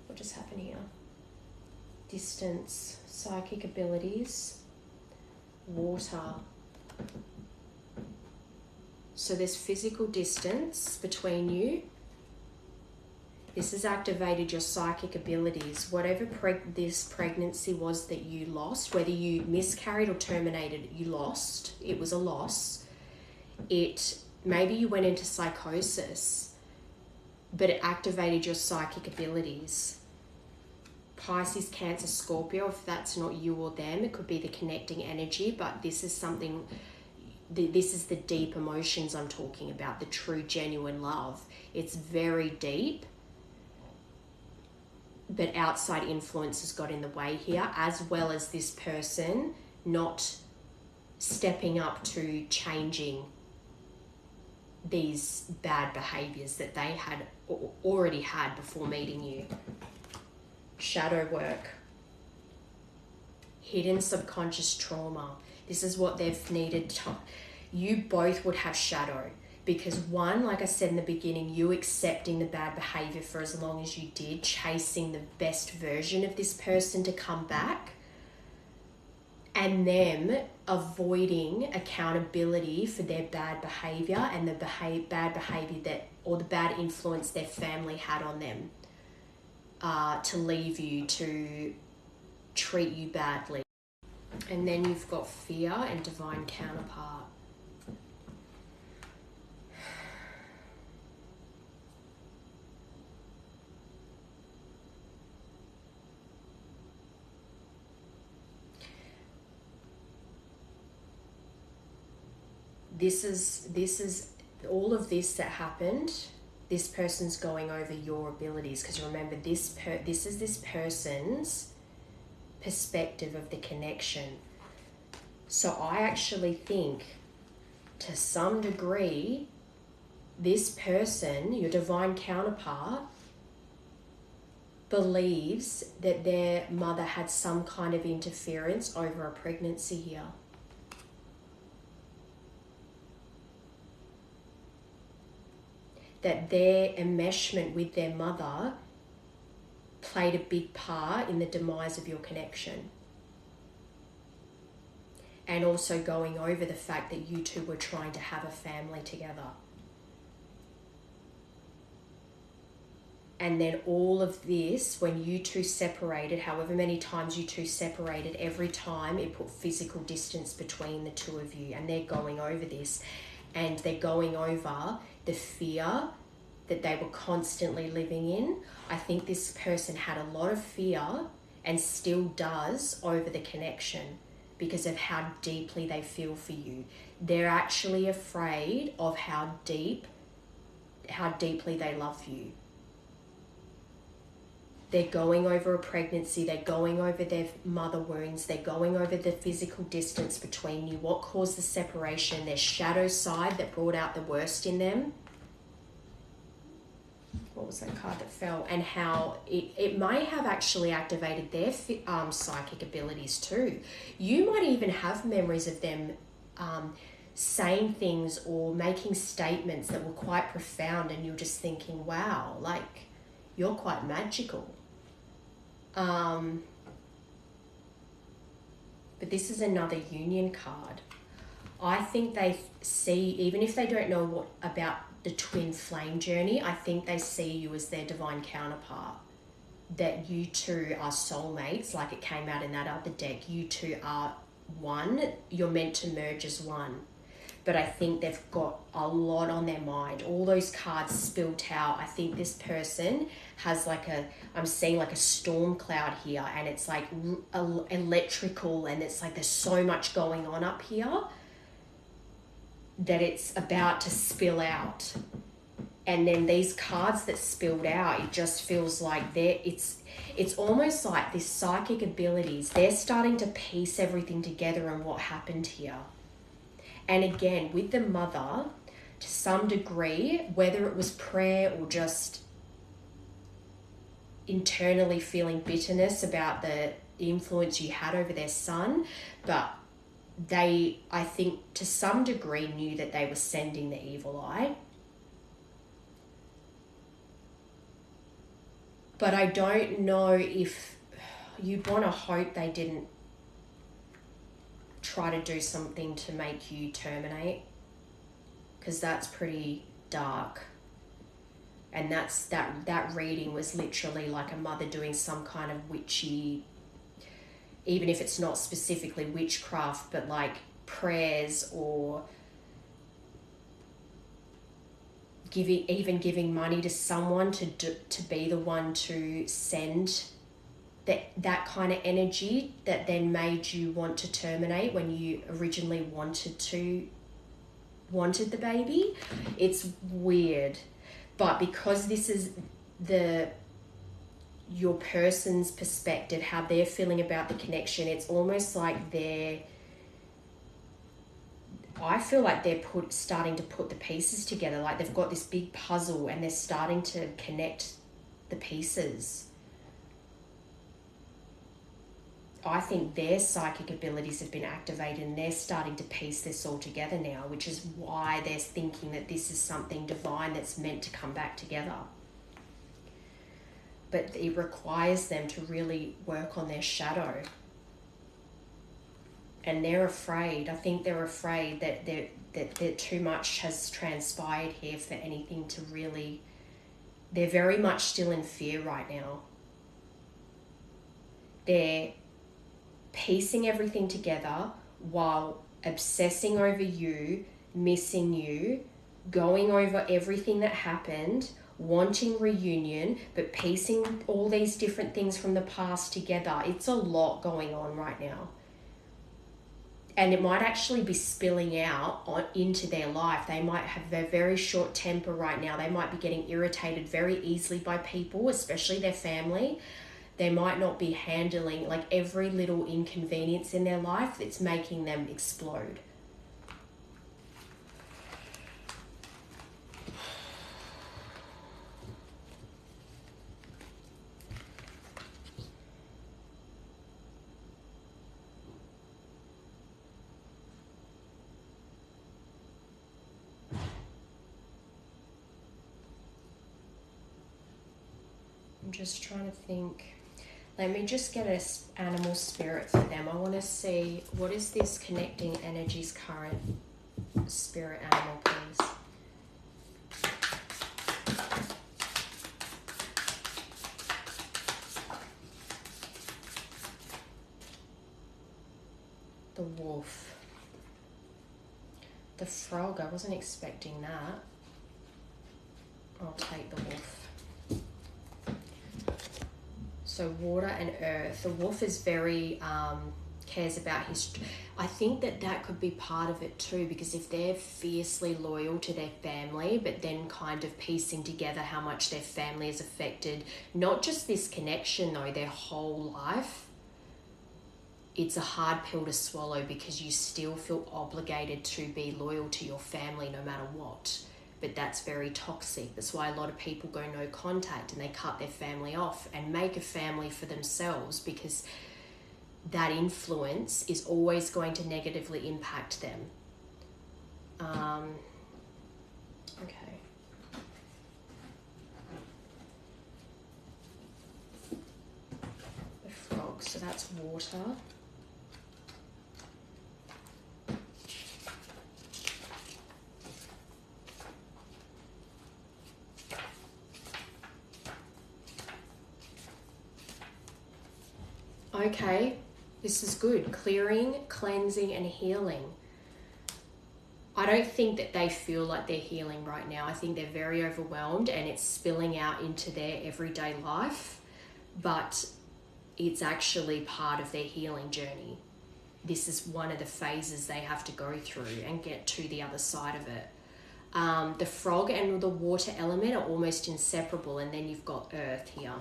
What just happened here? Distance, psychic abilities, water. So there's physical distance between you. This has activated your psychic abilities. Whatever this pregnancy was that you lost, whether you miscarried or terminated, you lost. It was a loss. Maybe you went into psychosis, but it activated your psychic abilities. Pisces, Cancer, Scorpio, if that's not you or them, it could be the connecting energy, but this is something... this is the deep emotions I'm talking about, the true, genuine love. It's very deep, but outside influences got in the way here, as well as this person not stepping up to changing these bad behaviors that they had already had before meeting you. Shadow work. Hidden subconscious trauma. This is what they've needed to... You both would have shadow because one, like I said in the beginning, you accepting the bad behavior for as long as you did, chasing the best version of this person to come back, and them avoiding accountability for their bad behavior and the bad behavior or the bad influence their family had on them. to leave you, to treat you badly. And then you've got fear and divine counterpart. This is all of this that happened. This person's going over your abilities, because remember, this is this person's perspective of the connection. So I actually think, to some degree, this person, your divine counterpart, believes that their mother had some kind of interference over a pregnancy here. That their enmeshment with their mother played a big part in the demise of your connection. And also going over the fact that you two were trying to have a family together. And then all of this, when you two separated, however many times you two separated, every time it put physical distance between the two of you. And they're going over this. And they're going over the fear that they were constantly living in. I think this person had a lot of fear, and still does, over the connection, because of how deeply they feel for you. They're actually afraid of how deeply they love you. They're going over a pregnancy, they're going over their mother wounds, they're going over the physical distance between you, what caused the separation, their shadow side that brought out the worst in them. What was that card that fell? And how it may have actually activated their psychic abilities too. You might even have memories of them saying things or making statements that were quite profound, and you're just thinking, wow, like, you're quite magical. But this is another union card. I think they see, even if they don't know what about the twin flame journey, I think they see you as their divine counterpart. That you two are soulmates, like it came out in that other deck. You two are one. You're meant to merge as one. But I think they've got a lot on their mind. All those cards spilt out. I think this person has I'm seeing like a storm cloud here, and it's like electrical, and it's like there's so much going on up here that it's about to spill out. And then these cards that spilled out, it just feels like it's almost like this psychic abilities, they're starting to piece everything together and what happened here. And again, with the mother, to some degree, whether it was prayer or just internally feeling bitterness about the influence you had over their son, but they, I think, to some degree knew that they were sending the evil eye. But I don't know if you'd want to hope they didn't try to do something to make you terminate, because that's pretty dark. And that reading was literally like a mother doing some kind of witchy, even if it's not specifically witchcraft, but like prayers, or giving money to someone to be the one to send that kind of energy that then made you want to terminate when you originally wanted the baby. It's weird. But because this is your person's perspective, how they're feeling about the connection, it's almost like I feel like they're starting to put the pieces together, like they've got this big puzzle and they're starting to connect the pieces. I think their psychic abilities have been activated and they're starting to piece this all together now, which is why they're thinking that this is something divine that's meant to come back together. But it requires them to really work on their shadow. And they're afraid. I think they're afraid that too much has transpired here for anything to really... They're very much still in fear right now. They're piecing everything together while obsessing over you, missing you, going over everything that happened, wanting reunion, but piecing all these different things from the past together. It's a lot going on right now. And it might actually be spilling out into their life. They might have a very short temper right now. They might be getting irritated very easily by people, especially their family. They might not be handling like every little inconvenience in their life that's making them explode. I'm just trying to think. Let me just get an animal spirit for them. I want to see, what is this connecting energies current spirit animal, please? The wolf. The frog, I wasn't expecting that. I'll take the wolf. So water and earth. The wolf is very, cares about his... I think that could be part of it too, because if they're fiercely loyal to their family, but then kind of piecing together how much their family is affected, not just this connection though, their whole life, it's a hard pill to swallow because you still feel obligated to be loyal to your family no matter what. But that's very toxic. That's why a lot of people go no contact and they cut their family off and make a family for themselves, because that influence is always going to negatively impact them. Okay. The frog, so that's water. Okay, this is good. Clearing, cleansing, and healing. I don't think that they feel like they're healing right now. I think they're very overwhelmed and it's spilling out into their everyday life, but it's actually part of their healing journey. This is one of the phases they have to go through and get to the other side of it. The frog and the water element are almost inseparable, and then you've got earth here.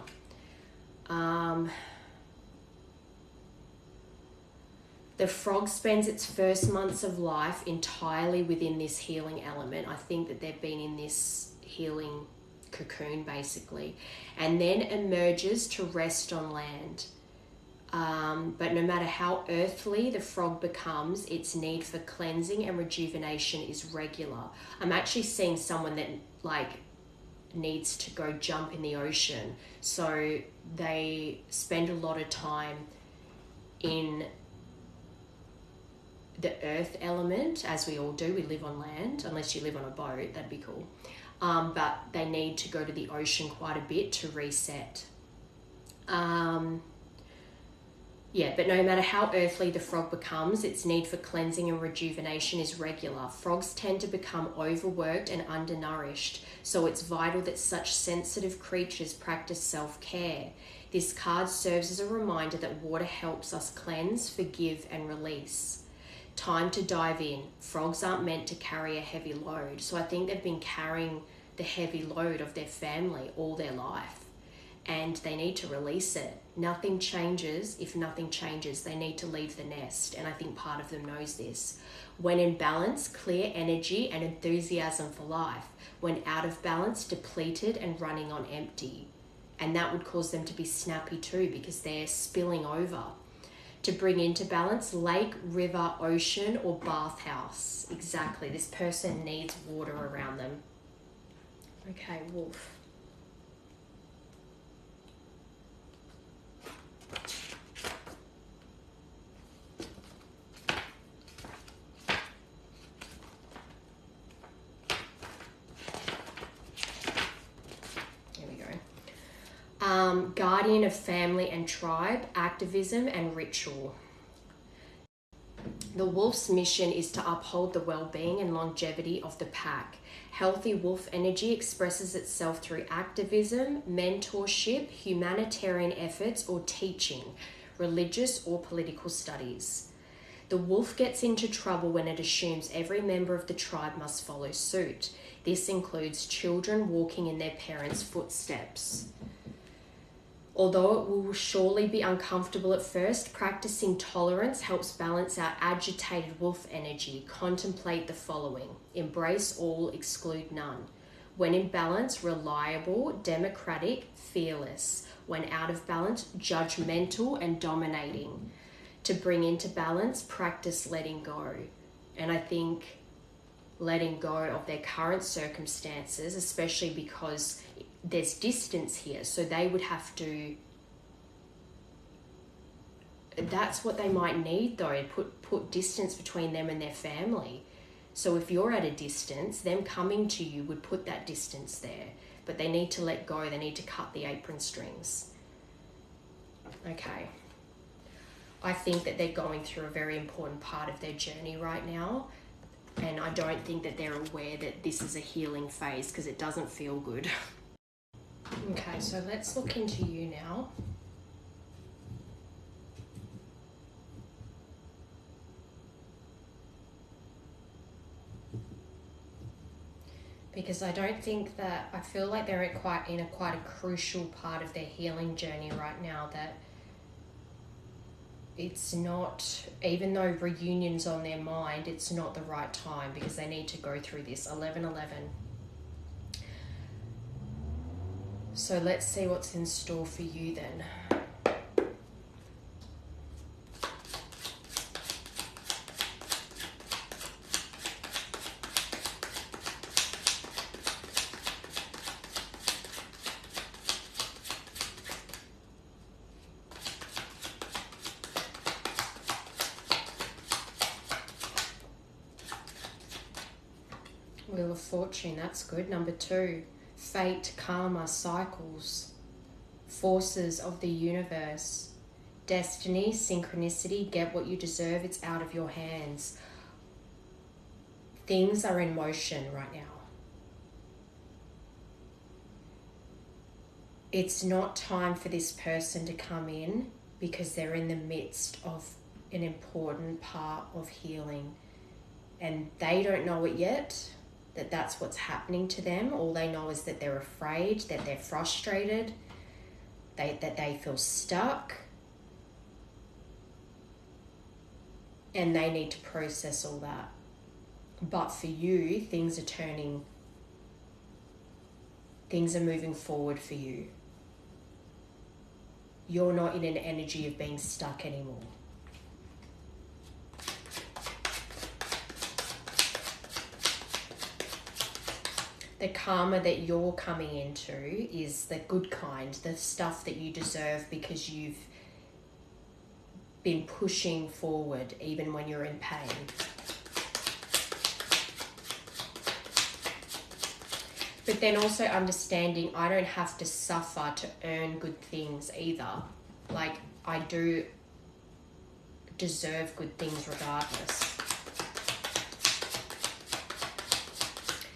The frog spends its first months of life entirely within this healing element. I think that they've been in this healing cocoon basically, and then emerges to rest on land. But no matter how earthly the frog becomes, its need for cleansing and rejuvenation is regular. I'm actually seeing someone that like needs to go jump in the ocean. So they spend a lot of time in the earth element, as we all do. We live on land, unless you live on a boat, that'd be cool. But they need to go to the ocean quite a bit to reset. Yeah, but no matter how earthly the frog becomes, its need for cleansing and rejuvenation is regular. Frogs tend to become overworked and undernourished, so it's vital that such sensitive creatures practice self-care. This card serves as a reminder that water helps us cleanse, forgive, and release. Time to dive in. Frogs aren't meant to carry a heavy load, so I think they've been carrying the heavy load of their family all their life, and they need to release it. Nothing changes if nothing changes. They need to leave the nest, and I think part of them knows this. When in balance, clear energy and enthusiasm for life. When out of balance, depleted and running on empty. And that would cause them to be snappy too, because they're spilling over. To bring into balance, lake, river, ocean, or bathhouse. Exactly, this person needs water around them. Okay, wolf. Here we go. Guardian of family and tribe, activism and ritual. The wolf's mission is to uphold the well-being and longevity of the pack. Healthy wolf energy expresses itself through activism, mentorship, humanitarian efforts, or teaching, religious or political studies. The wolf gets into trouble when it assumes every member of the tribe must follow suit. This includes children walking in their parents' footsteps. Although it will surely be uncomfortable at first, practicing tolerance helps balance our agitated wolf energy. Contemplate the following: embrace all, exclude none. When in balance, reliable, democratic, fearless. When out of balance, judgmental and dominating. To bring into balance, practice letting go. And I think letting go of their current circumstances, especially because there's distance here, so they would have to, that's what they might need though, put distance between them and their family. So if you're at a distance, them coming to you would put that distance there, but they need to let go, they need to cut the apron strings. Okay. I think that they're going through a very important part of their journey right now, and I don't think that they're aware that this is a healing phase because it doesn't feel good. Okay, so let's look into you now. Because I don't think that, I feel like they're in quite a crucial part of their healing journey right now, that it's not, even though reunion's on their mind, it's not the right time because they need to go through this. 11-11. So let's see what's in store for you then. Wheel of Fortune, that's good. Number 2. Fate, karma, cycles, forces of the universe, destiny, synchronicity, get what you deserve, it's out of your hands. Things are in motion right now. It's not time for this person to come in because they're in the midst of an important part of healing and they don't know it yet, that that's what's happening to them. All they know is that they're afraid, that they're frustrated, that they feel stuck, and they need to process all that. But for you, things are moving forward for you. You're not in an energy of being stuck anymore. The karma that you're coming into is the good kind, the stuff that you deserve because you've been pushing forward even when you're in pain. But then also understanding I don't have to suffer to earn good things either. Like, I do deserve good things regardless.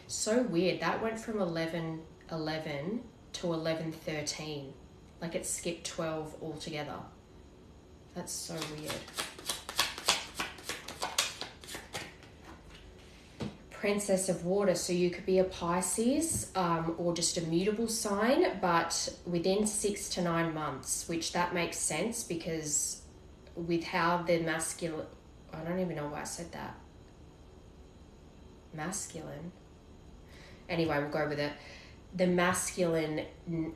So weird. That went from 11-11 to 11-13. Like it skipped 12 altogether. That's so weird. Princess of Water. So you could be a Pisces or just a mutable sign, but within 6 to 9 months, which that makes sense because with how the masculine... I don't even know why I said that. Masculine. Anyway, we'll go with it. The masculine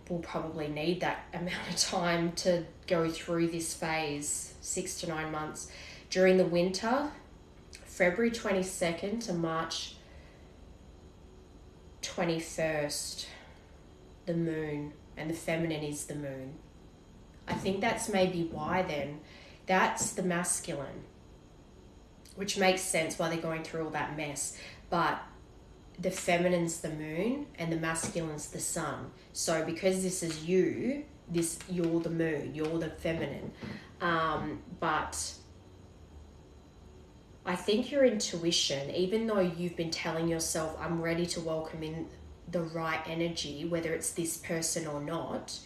will probably need that amount of time to go through this phase, 6 to 9 months. During the winter, February 22nd to March 21st, the moon, and the feminine is the moon. I think that's maybe why then. That's the masculine, which makes sense why they're going through all that mess. But the feminine's the moon and the masculine's the sun. So because this is you, this, you're the moon, you're the feminine. But I think your intuition, even though you've been telling yourself, I'm ready to welcome in the right energy, whether it's this person or not,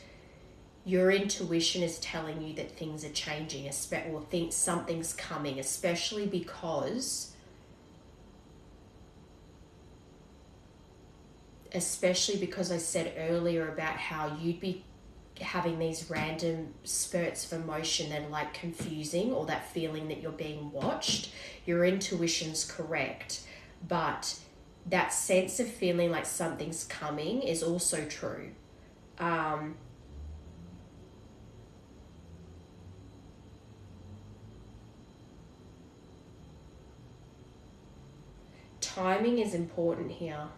your intuition is telling you that things are changing, or think something's coming, especially because I said earlier about how you'd be having these random spurts of emotion that are like confusing, or that feeling that you're being watched. Your intuition's correct, but that sense of feeling like something's coming is also true. Timing is important here.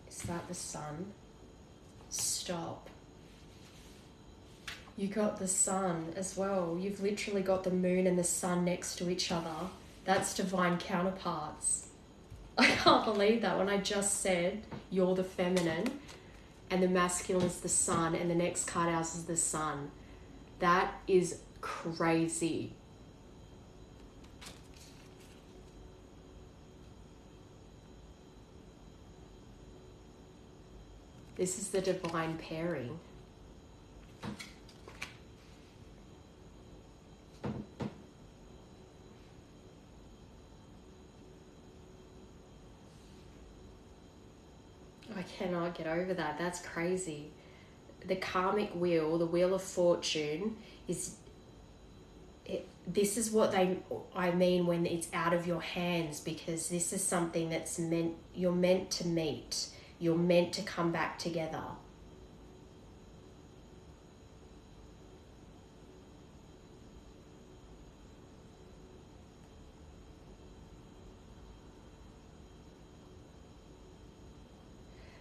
Is that the sun? Stop. You got the sun as well. You've literally got the moon and the sun next to each other. That's divine counterparts. I can't believe that when I just said you're the feminine and the masculine is the sun and the next card out is the sun. That is crazy. This is the divine pairing. I cannot get over that. That's crazy. The karmic wheel, the wheel of fortune, this is what I mean when it's out of your hands, because this is something that's you're meant to meet. You're meant to come back together.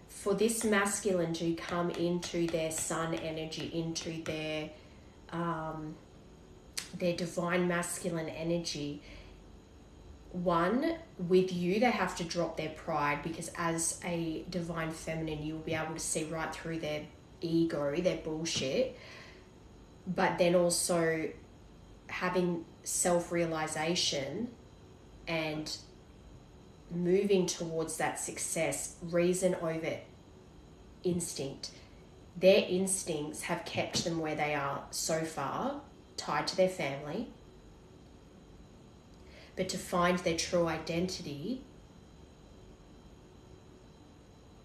For this masculine to come into their sun energy, into their divine masculine energy, one, with you, they have to drop their pride, because as a divine feminine, you will be able to see right through their ego, their bullshit. But then also having self-realization and moving towards that success, reason over instinct. Their instincts have kept them where they are so far, tied to their family. But to find their true identity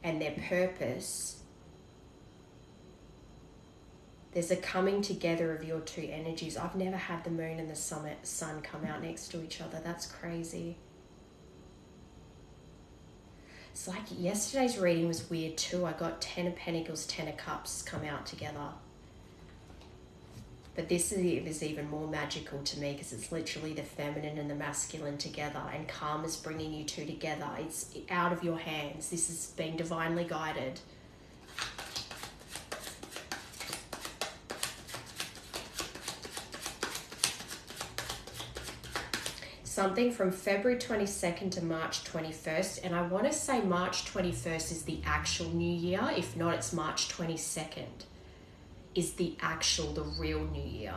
and their purpose, there's a coming together of your two energies. I've never had the moon and the sun come out next to each other. That's crazy. It's like yesterday's reading was weird too. I got 10 of Pentacles, 10 of Cups come out together. But this is even more magical to me, because it's literally the feminine and the masculine together, and karma's bringing you two together. It's out of your hands. This is being divinely guided. Something from February 22nd to March 21st. And I want to say March 21st is the actual new year. If not, it's March 22nd is the real new year.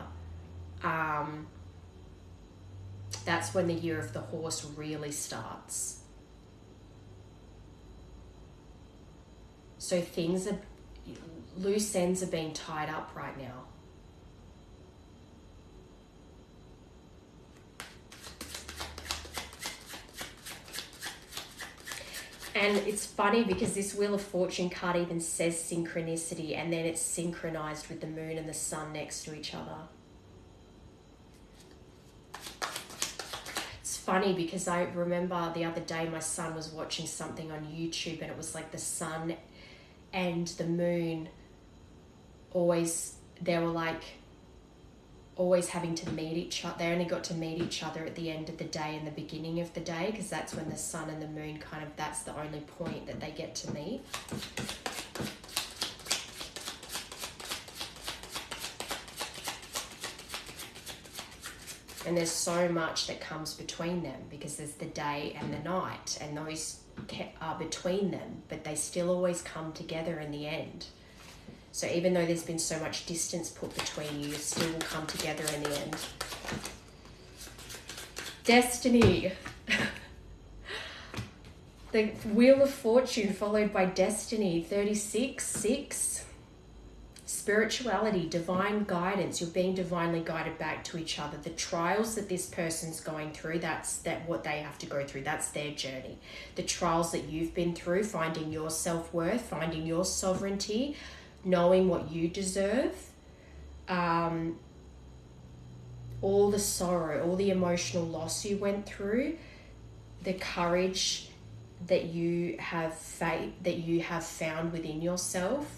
That's when the year of the horse really starts. So loose ends are being tied up right now. And it's funny because this Wheel of Fortune card even says synchronicity, and then it's synchronized with the moon and the sun next to each other. It's funny because I remember the other day my son was watching something on YouTube, and it was like the sun and the moon always having to meet each other. They only got to meet each other at the end of the day and the beginning of the day, because that's when the sun and the moon that's the only point that they get to meet. And there's so much that comes between them, because there's the day and the night, and those are between them, but they still always come together in the end. So even though there's been so much distance put between you, you still will come together in the end. Destiny. The Wheel of Fortune followed by Destiny. 36, 6. Spirituality, divine guidance. You're being divinely guided back to each other. The trials that this person's going through, that's what they have to go through. That's their journey. The trials that you've been through, finding your self-worth, finding your sovereignty, knowing what you deserve, all the sorrow, all the emotional loss you went through, the courage that you have found within yourself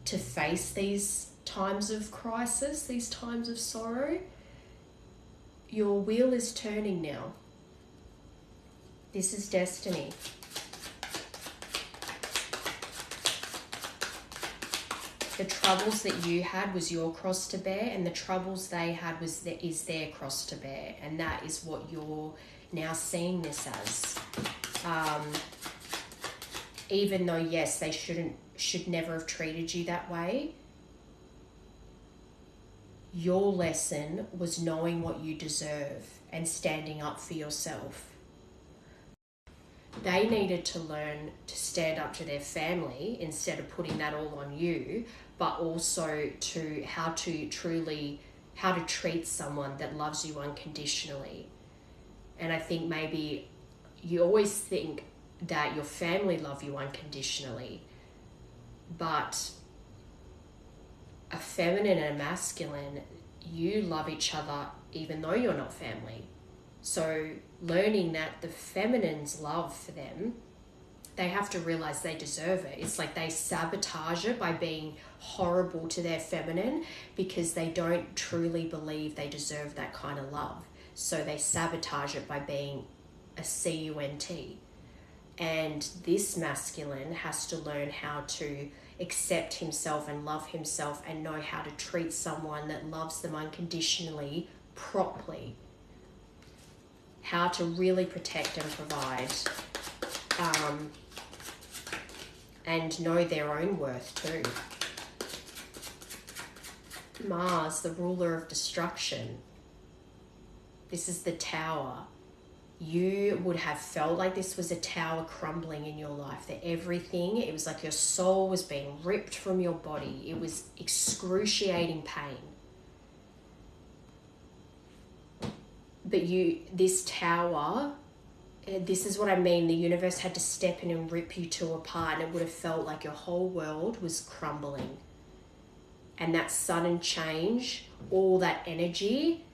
to face these times of crisis, these times of sorrow. Your wheel is turning now. This is destiny. The troubles that you had was your cross to bear, and the troubles they had is their cross to bear, and that is what you're now seeing this as. Even though, yes, they should never have treated you that way, your lesson was knowing what you deserve and standing up for yourself. They needed to learn to stand up to their family instead of putting that all on you, but also to how to treat someone that loves you unconditionally. And I think maybe you always think that your family love you unconditionally, but a feminine and a masculine, you love each other even though you're not family. So learning that the feminine's love for them, they have to realize they deserve it. It's like they sabotage it by being horrible to their feminine because they don't truly believe they deserve that kind of love. So they sabotage it by being a cunt. And this masculine has to learn how to accept himself and love himself and know how to treat someone that loves them unconditionally properly. How to really protect and provide, and know their own worth too. Mars, the ruler of destruction. This is the tower. You would have felt like this was a tower crumbling in your life, that everything, it was like your soul was being ripped from your body. It was excruciating pain. But this tower, this is what I mean, the universe had to step in and rip you two apart, and it would have felt like your whole world was crumbling. And that sudden change, all that energy,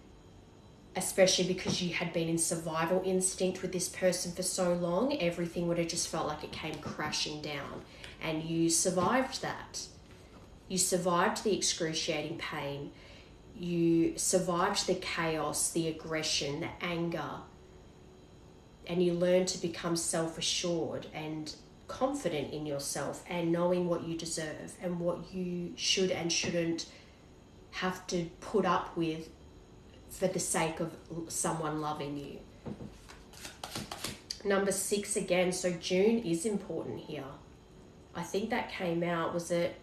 especially because you had been in survival instinct with this person for so long, everything would have just felt like it came crashing down. And you survived that. You survived the excruciating pain. You survived the chaos, the aggression, the anger. And you learned to become self-assured and confident in yourself and knowing what you deserve and what you should and shouldn't have to put up with for the sake of someone loving you. Number 6 again, so June is important here. I think that came out, was it?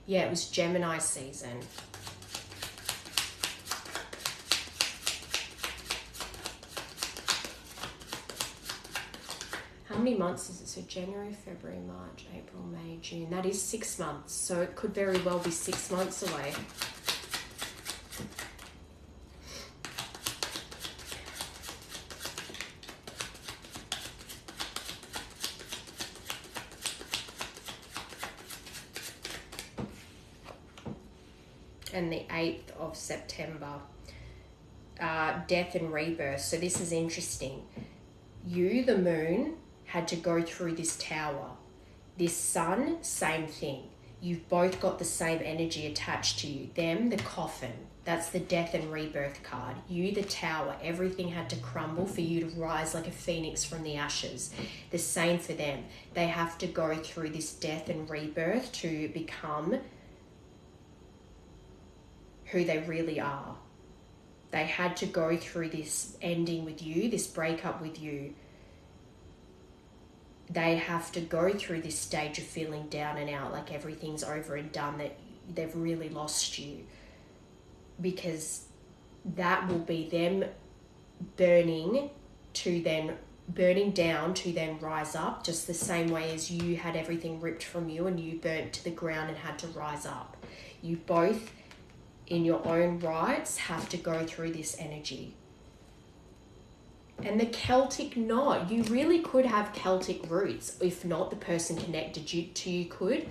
It was Gemini season. How many months is it? So January, February, March, April, May, June. That is 6 months. So it could very well be 6 months away. And the 8th of September. Death and rebirth. So this is interesting. You, the moon, had to go through this tower. This sun, same thing. You've both got the same energy attached to you. Them, the coffin. That's the death and rebirth card. You, the tower. Everything had to crumble for you to rise like a phoenix from the ashes. The same for them. They have to go through this death and rebirth to become who they really are. They had to go through this ending with you, this breakup with you, they have to go through this stage of feeling down and out, like everything's over and done, that they've really lost you, because that will be them burning down to then rise up, just the same way as you had everything ripped from you and you burnt to the ground and had to rise up. You both, in your own rights, have to go through this energy. And the Celtic knot, you really could have Celtic roots. If not, the person connected you to you could.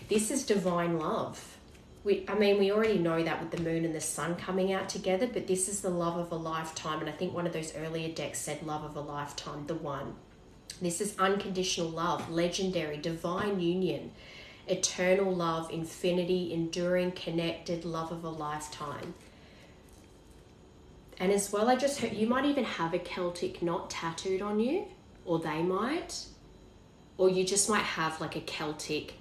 This is divine love. We already know that with the moon and the sun coming out together, but this is the love of a lifetime. And I think one of those earlier decks said love of a lifetime, the one. This is unconditional love, legendary, divine union, eternal love, infinity, enduring, connected, love of a lifetime. And as well, I just heard you might even have a Celtic knot tattooed on you, or they might, or you just might have like a Celtic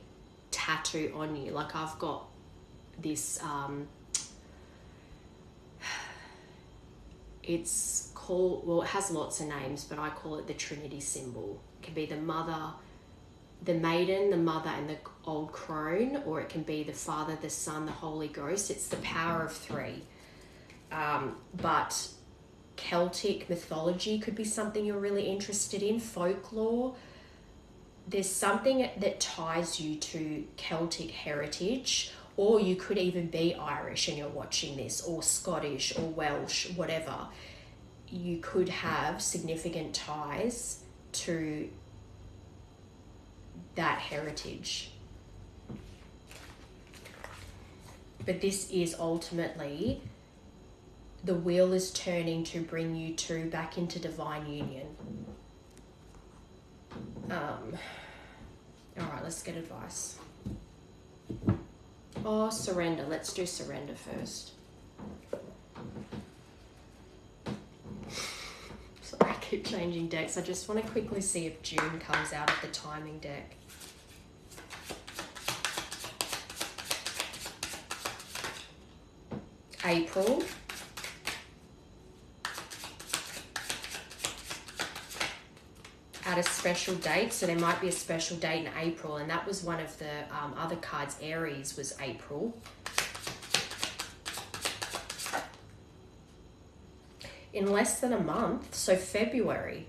tattoo on you. Like I've got this, it's called, well, it has lots of names, but I call it the Trinity symbol. It can be the mother, the maiden, the mother, and the old crone, or it can be the Father, the Son, the Holy Ghost. It's the power of three. But Celtic mythology could be something you're really interested in, folklore. There's something that ties you to Celtic heritage, or you could even be Irish and you're watching this, or Scottish or Welsh, whatever. You could have significant ties to that heritage. But this is ultimately, the wheel is turning to bring you two back into divine union. All right, let's get advice. Oh, surrender. Let's do surrender first. Sorry, I keep changing decks. I just want to quickly see if June comes out of the timing deck. April. At a special date, so there might be a special date in April, and that was one of the other cards. Aries was April. In less than a month, so February.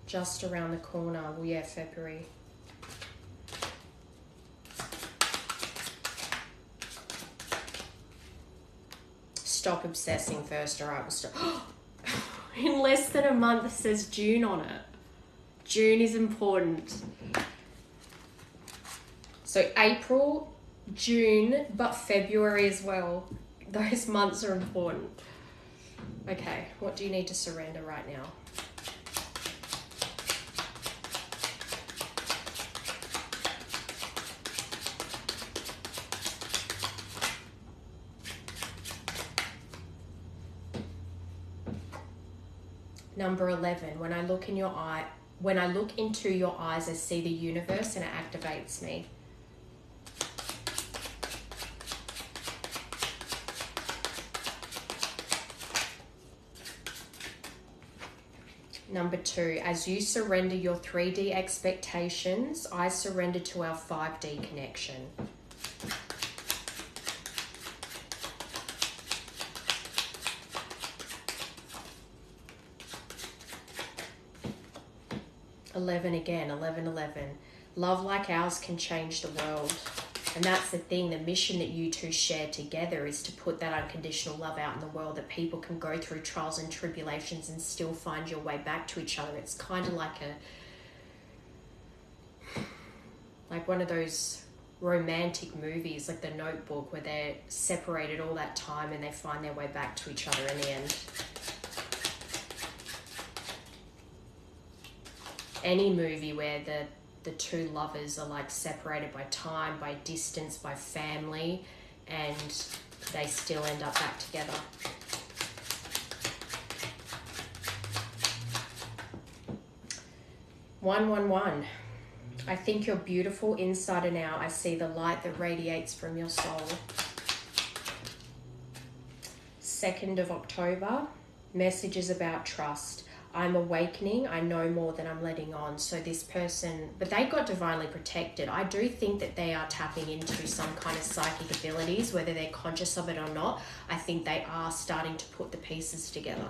Just around the corner. Well, yeah, February. Stop obsessing first. All right, we'll stop. In less than a month, says June on it. June is important. So April, June, but February as well. Those months are important. Okay, what do you need to surrender right now? Number 11, when I look into your eyes, I see the universe and it activates me. Number 2, as you surrender your 3D expectations, I surrender to our 5D connection. Again, 11. Love like ours can change the world. And that's the thing, the mission that you two share together is to put that unconditional love out in the world, that people can go through trials and tribulations and still find your way back to each other. It's kind of like one of those romantic movies, like The Notebook, where they're separated all that time and they find their way back to each other in the end. Any movie where the two lovers are like separated by time, by distance, by family, and they still end up back together. One. I think you're beautiful inside and out. I see the light that radiates from your soul. 2nd of October, messages about trust. I'm awakening. I know more than I'm letting on. So this person, but they got divinely protected. I do think that they are tapping into some kind of psychic abilities, whether they're conscious of it or not. I think they are starting to put the pieces together.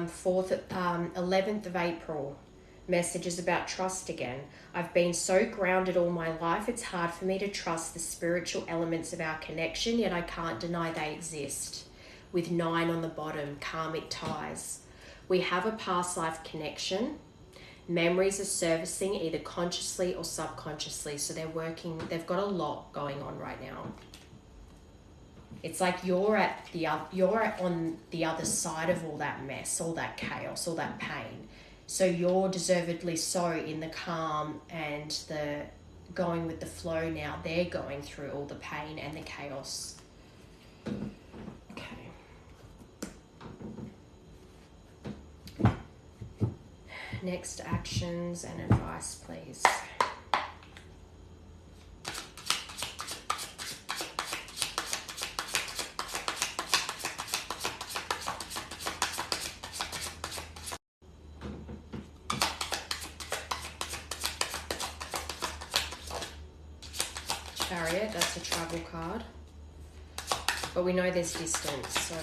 Fourth, 11th of April, messages about trust again. I've been so grounded all my life, it's hard for me to trust the spiritual elements of our connection, yet I can't deny they exist. With 9 on the bottom, karmic ties. We have a past life connection. Memories are surfacing either consciously or subconsciously, so they've got a lot going on right now. It's like you're on the other side of all that mess, all that chaos, all that pain. So you're deservedly so in the calm and the going with the flow now. They're going through all the pain and the chaos. Okay. Next, actions and advice, please. Chariot, that's a travel card. But we know there's distance, so.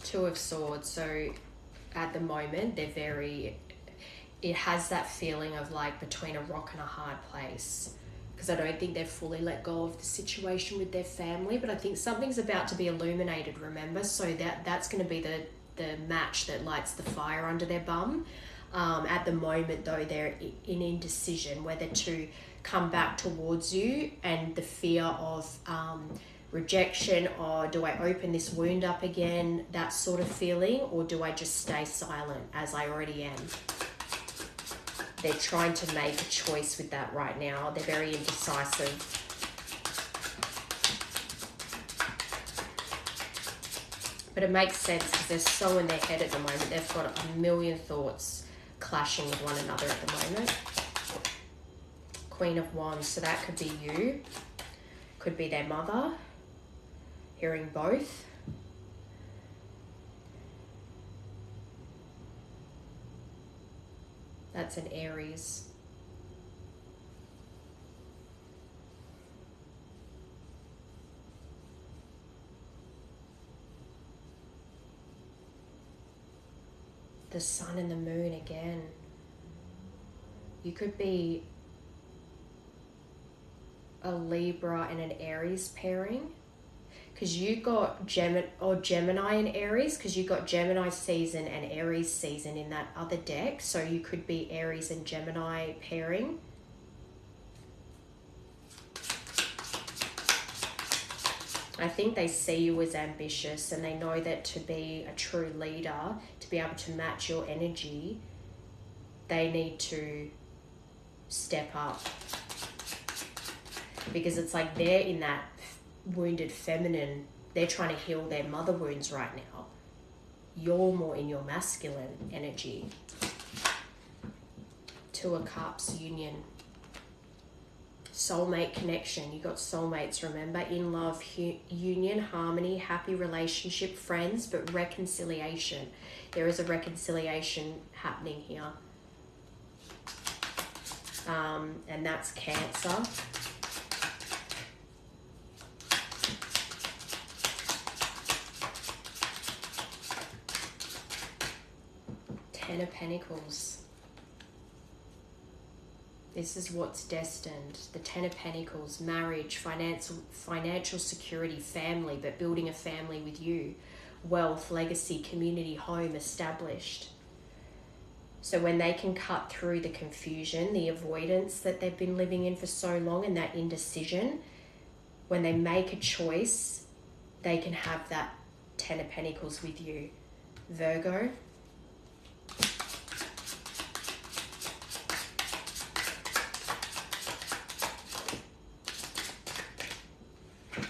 Two of Swords, so at the moment it has that feeling of like between a rock and a hard place. Because I don't think they've fully let go of the situation with their family, but I think something's about to be illuminated, remember? So that's going to be the match that lights the fire under their bum. At the moment, though, they're in indecision whether to come back towards you, and the fear of rejection, or do I open this wound up again, that sort of feeling, or do I just stay silent as I already am? They're trying to make a choice with that right now. They're very indecisive. But it makes sense because they're so in their head at the moment. They've got a million thoughts clashing with one another at the moment. Queen of Wands, so that could be you, could be their mother, hearing both. That's an Aries. The sun and the moon again. You could be a Libra and an Aries pairing, because you got Gemini and Aries, because you got Gemini season and Aries season in that other deck. So you could be Aries and Gemini pairing. I think they see you as ambitious, and they know that to be a true leader, to be able to match your energy, they need to step up. Because it's like they're in that wounded feminine, they're trying to heal their mother wounds right now. You're more in your masculine energy. Two of Cups, union. Soulmate connection. You got soulmates, remember? In love, union, harmony, happy relationship, friends, but reconciliation. There is a reconciliation happening here. And that's Cancer. Ten of Pentacles. This is what's destined. The Ten of Pentacles, marriage, financial security, family, but building a family with you. Wealth, legacy, community, home established. So when they can cut through the confusion, the avoidance that they've been living in for so long, and that indecision, when they make a choice, they can have that Ten of Pentacles with you. Virgo.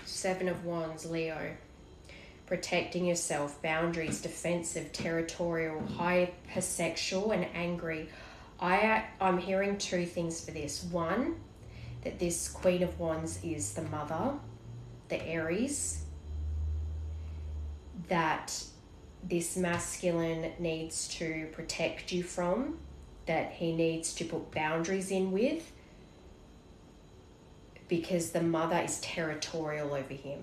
Seven of Wands, Leo. protecting yourself, boundaries, defensive, territorial, hypersexual, and angry. I'm hearing two things for this. One, that this Queen of Wands is the mother, the Aries, that this masculine needs to protect you from, that he needs to put boundaries in with, because the mother is territorial over him.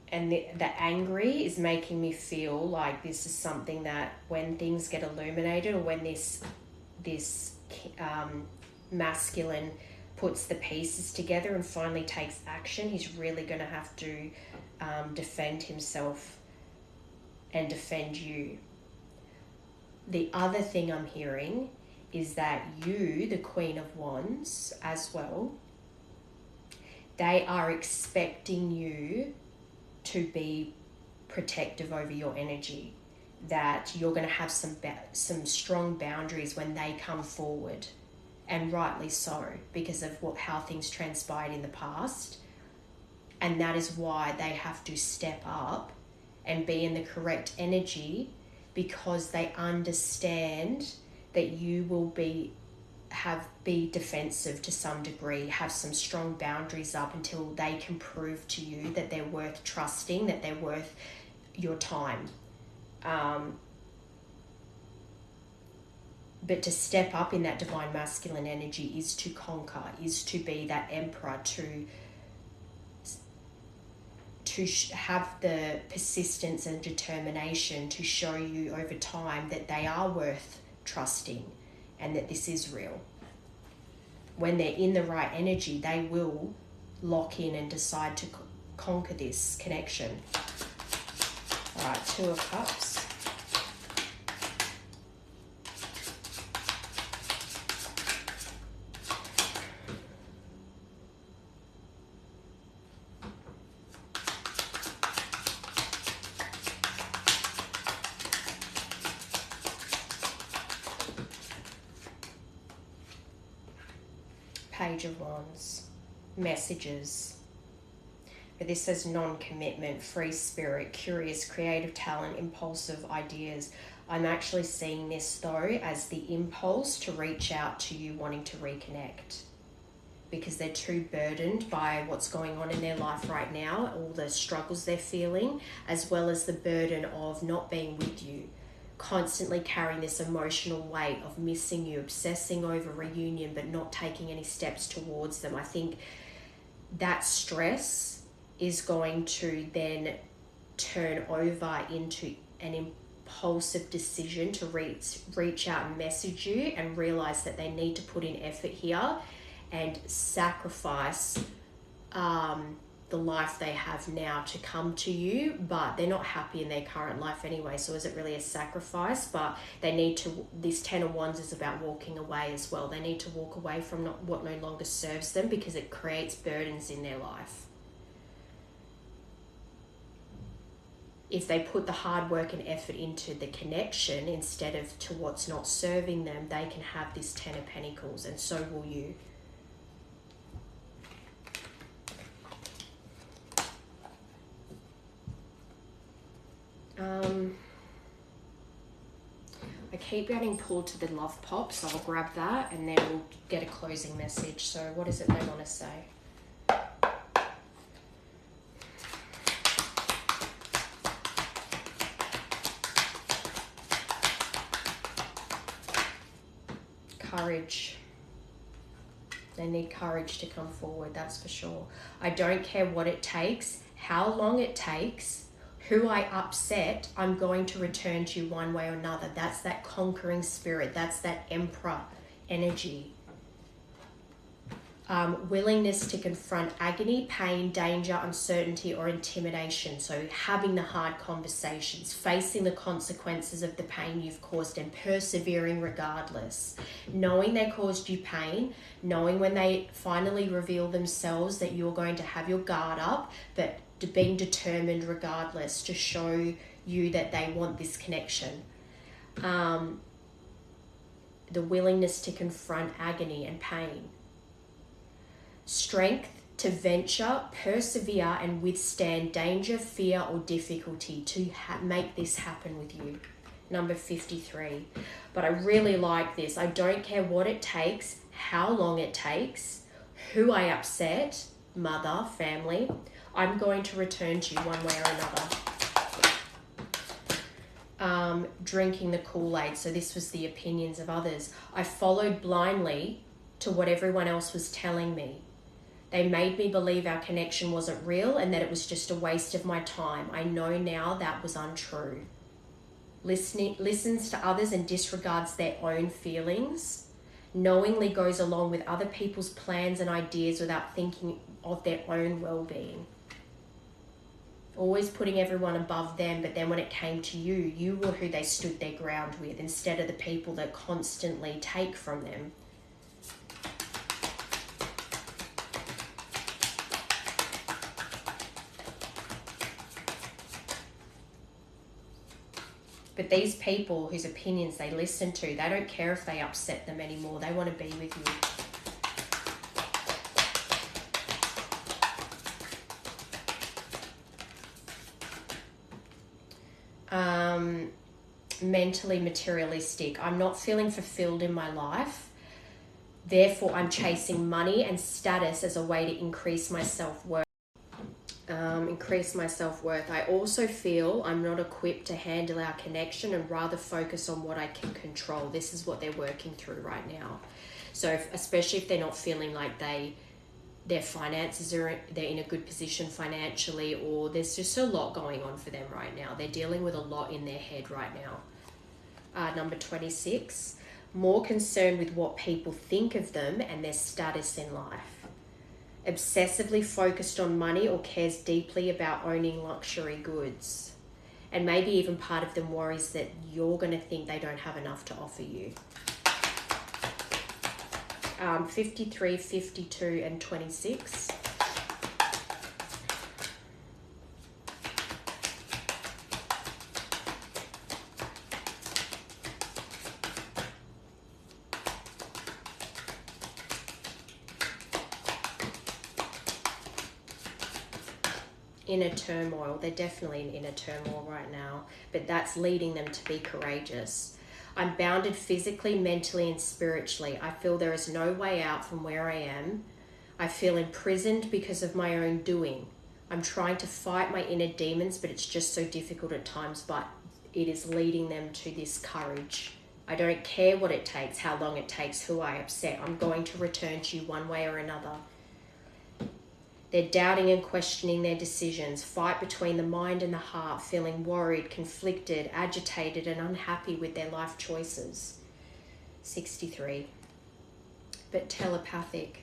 And the angry is making me feel like this is something that when things get illuminated, or when this masculine puts the pieces together and finally takes action, he's really going to have to defend himself and defend you. The other thing I'm hearing is that you, the Queen of Wands as well, they are expecting you to be protective over your energy, that you're going to have some strong boundaries when they come forward, and rightly so, because of how things transpired in the past. And that is why they have to step up and be in the correct energy, because they understand that you will be defensive to some degree, have some strong boundaries up until they can prove to you that they're worth trusting, that they're worth your time. But to step up in that divine masculine energy is to conquer, is to be that emperor, to have the persistence and determination to show you over time that they are worth trusting and that this is real. When they're in the right energy, they will lock in and decide to conquer this connection. All right, Two of Cups. Page of Wands, messages. But this says non-commitment, free spirit, curious, creative talent, impulsive ideas. I'm actually seeing this though as the impulse to reach out to you, wanting to reconnect, because they're too burdened by what's going on in their life right now, all the struggles they're feeling, as well as the burden of not being with you, constantly carrying this emotional weight of missing you, obsessing over reunion, but not taking any steps towards them. I think that stress is going to then turn over into an impulsive decision to reach out and message you, and realize that they need to put in effort here and sacrifice the life they have now to come to you, but they're not happy in their current life anyway, so is it really a sacrifice? But they need to, this Ten of Wands is about walking away as well. They need to walk away from what no longer serves them, because it creates burdens in their life. If they put the hard work and effort into the connection instead of to what's not serving them, they can have this Ten of Pentacles, and so will you. I keep getting pulled to the love pop, so I'll grab that and then we'll get a closing message. So what is it they want to say? Courage. They need courage to come forward, that's for sure. I don't care what it takes, how long it takes, who I upset, I'm going to return to you one way or another. That's that conquering spirit. That's that emperor energy. Willingness to confront agony, pain, danger, uncertainty, or intimidation. So having the hard conversations, facing the consequences of the pain you've caused, and persevering regardless. Knowing they caused you pain, knowing when they finally reveal themselves that you're going to have your guard up, but being determined regardless to show you that they want this connection. The willingness to confront agony and pain. Strength to venture, persevere, and withstand danger, fear, or difficulty to make this happen with you. Number 53. But I really like this. I don't care what it takes, how long it takes, who I upset, mother, family, I'm going to return to you one way or another. Drinking the Kool-Aid. So this was the opinions of others. I followed blindly to what everyone else was telling me. They made me believe our connection wasn't real and that it was just a waste of my time. I know now that was untrue. Listens to others and disregards their own feelings. Knowingly goes along with other people's plans and ideas without thinking of their own well-being. Always putting everyone above them, but then when it came to you, you were who they stood their ground with instead of the people that constantly take from them. But these people whose opinions they listen to, they don't care if they upset them anymore. They want to be with you. Mentally materialistic. I'm not feeling fulfilled in my life. Therefore, I'm chasing money and status as a way to increase my self-worth. I also feel I'm not equipped to handle our connection and rather focus on what I can control. This is what they're working through right now. So especially if they're not feeling like their finances they're in a good position financially, or there's just a lot going on for them right now. They're dealing with a lot in their head right now. Number 26, more concerned with what people think of them and their status in life. Obsessively focused on money or cares deeply about owning luxury goods. And maybe even part of them worries that you're going to think they don't have enough to offer you. 53, 52, and 26. Inner turmoil. They're definitely in inner turmoil right now, but that's leading them to be courageous. I'm bounded physically, mentally, and spiritually. I feel there is no way out from where I am. I feel imprisoned because of my own doing. I'm trying to fight my inner demons, but it's just so difficult at times, but it is leading them to this courage. I don't care what it takes, how long it takes, who I upset. I'm going to return to you one way or another. They're doubting and questioning their decisions, fight between the mind and the heart, feeling worried, conflicted, agitated, and unhappy with their life choices. 63. But telepathic.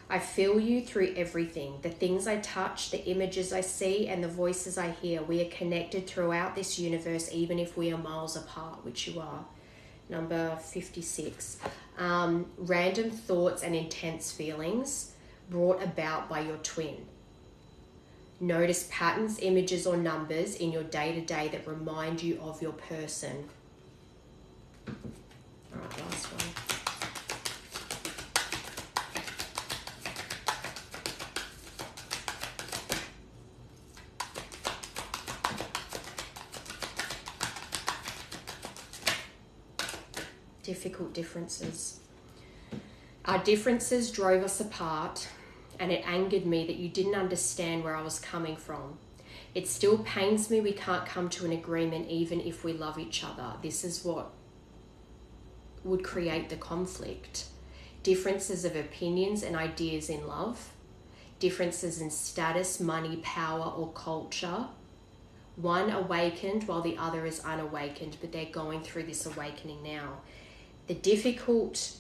I feel you through everything. The things I touch, the images I see, and the voices I hear. We are connected throughout this universe, even if we are miles apart, which you are. Number 56. Random thoughts and intense feelings brought about by your twin. Notice patterns, images, or numbers in your day-to-day that remind you of your person. All right, last one. Difficult differences. Our differences drove us apart, and it angered me that you didn't understand where I was coming from. It still pains me we can't come to an agreement even if we love each other. This is what would create the conflict. Differences of opinions and ideas in love. Differences in status, money, power, or culture. One awakened while the other is unawakened, but they're going through this awakening now. The difficult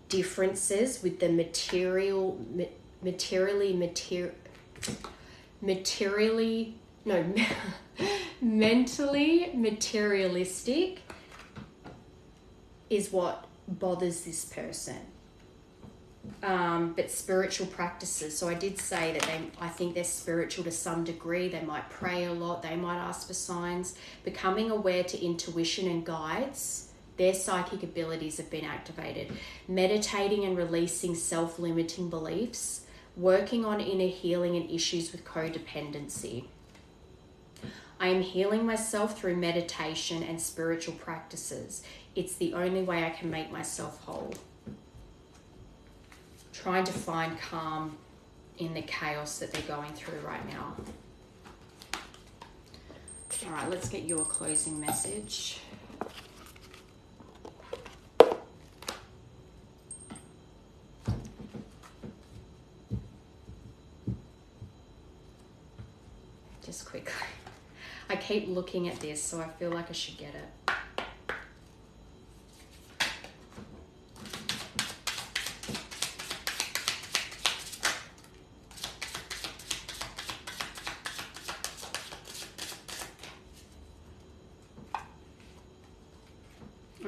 differences with the mentally materialistic is what bothers this person. But spiritual practices. So I did say that I think they're spiritual to some degree. They might pray a lot. They might ask for signs. Becoming aware to intuition and guides. Their psychic abilities have been activated. Meditating and releasing self-limiting beliefs. working on inner healing and issues with codependency. I am healing myself through meditation and spiritual practices. It's the only way I can make myself whole. Trying to find calm in the chaos that they're going through right now. All right, let's get you a closing message. Just quickly. I keep looking at this, so I feel like I should get it.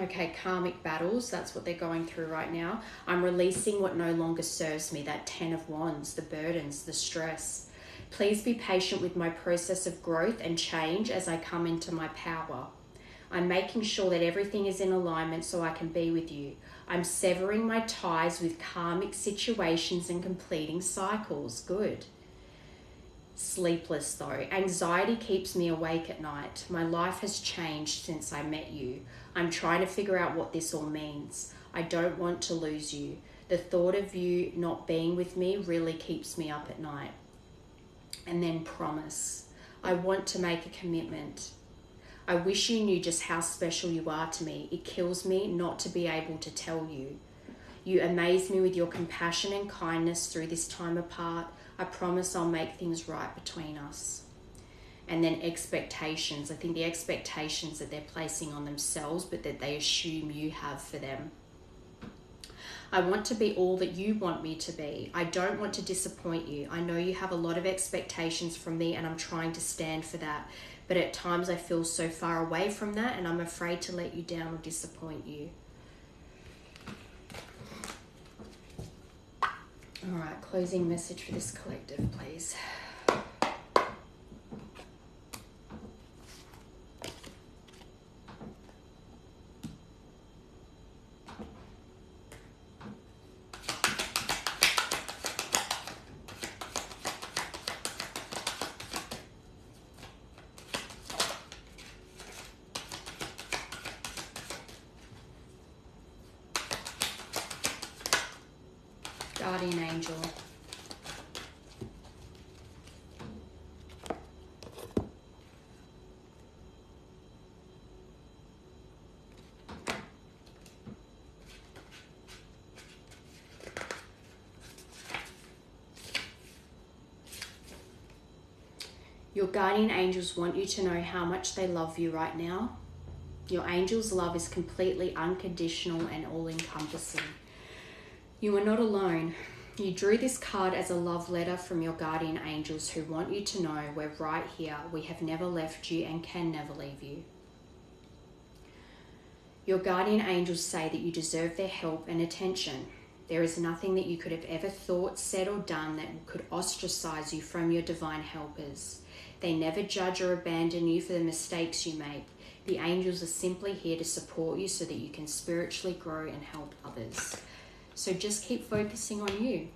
Okay, karmic battles, that's what they're going through right now. I'm releasing what no longer serves me, that 10 of Wands, the burdens, the stress. Please be patient with my process of growth and change as I come into my power. I'm making sure that everything is in alignment so I can be with you. I'm severing my ties with karmic situations and completing cycles. Good. Sleepless though. Anxiety keeps me awake at night. My life has changed since I met you. I'm trying to figure out what this all means. I don't want to lose you. The thought of you not being with me really keeps me up at night. And then promise. I want to make a commitment. I wish you knew just how special you are to me. It kills me not to be able to tell you. You amaze me with your compassion and kindness through this time apart. I promise I'll make things right between us. And then expectations. I think the expectations that they're placing on themselves, but that they assume you have for them. I want to be all that you want me to be. I don't want to disappoint you. I know you have a lot of expectations from me and I'm trying to stand for that. But at times I feel so far away from that and I'm afraid to let you down or disappoint you. All right, closing message for this collective, please. Guardian angel. Your guardian angels want you to know how much they love you right now. Your angel's love is completely unconditional and all-encompassing. You are not alone. You drew this card as a love letter from your guardian angels who want you to know we're right here. We have never left you and can never leave you. Your guardian angels say that you deserve their help and attention. There is nothing that you could have ever thought, said or done that could ostracize you from your divine helpers. They never judge or abandon you for the mistakes you make. The angels are simply here to support you so that you can spiritually grow and help others. So just keep focusing on you.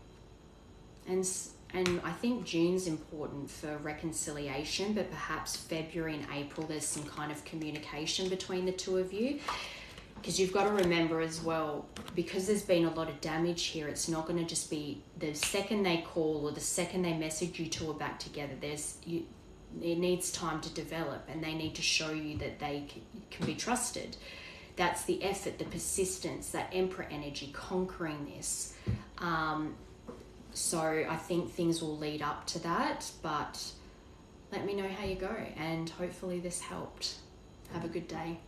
And I think June's important for reconciliation, but perhaps February and April there's some kind of communication between the two of you. Because you've got to remember as well, because there's been a lot of damage here, it's not going to just be the second they call or the second they message you two are back together. It needs time to develop and they need to show you that they can be trusted. That's the effort, the persistence, that Emperor energy, conquering this. So I think things will lead up to that, but let me know how you go and hopefully this helped. Have a good day.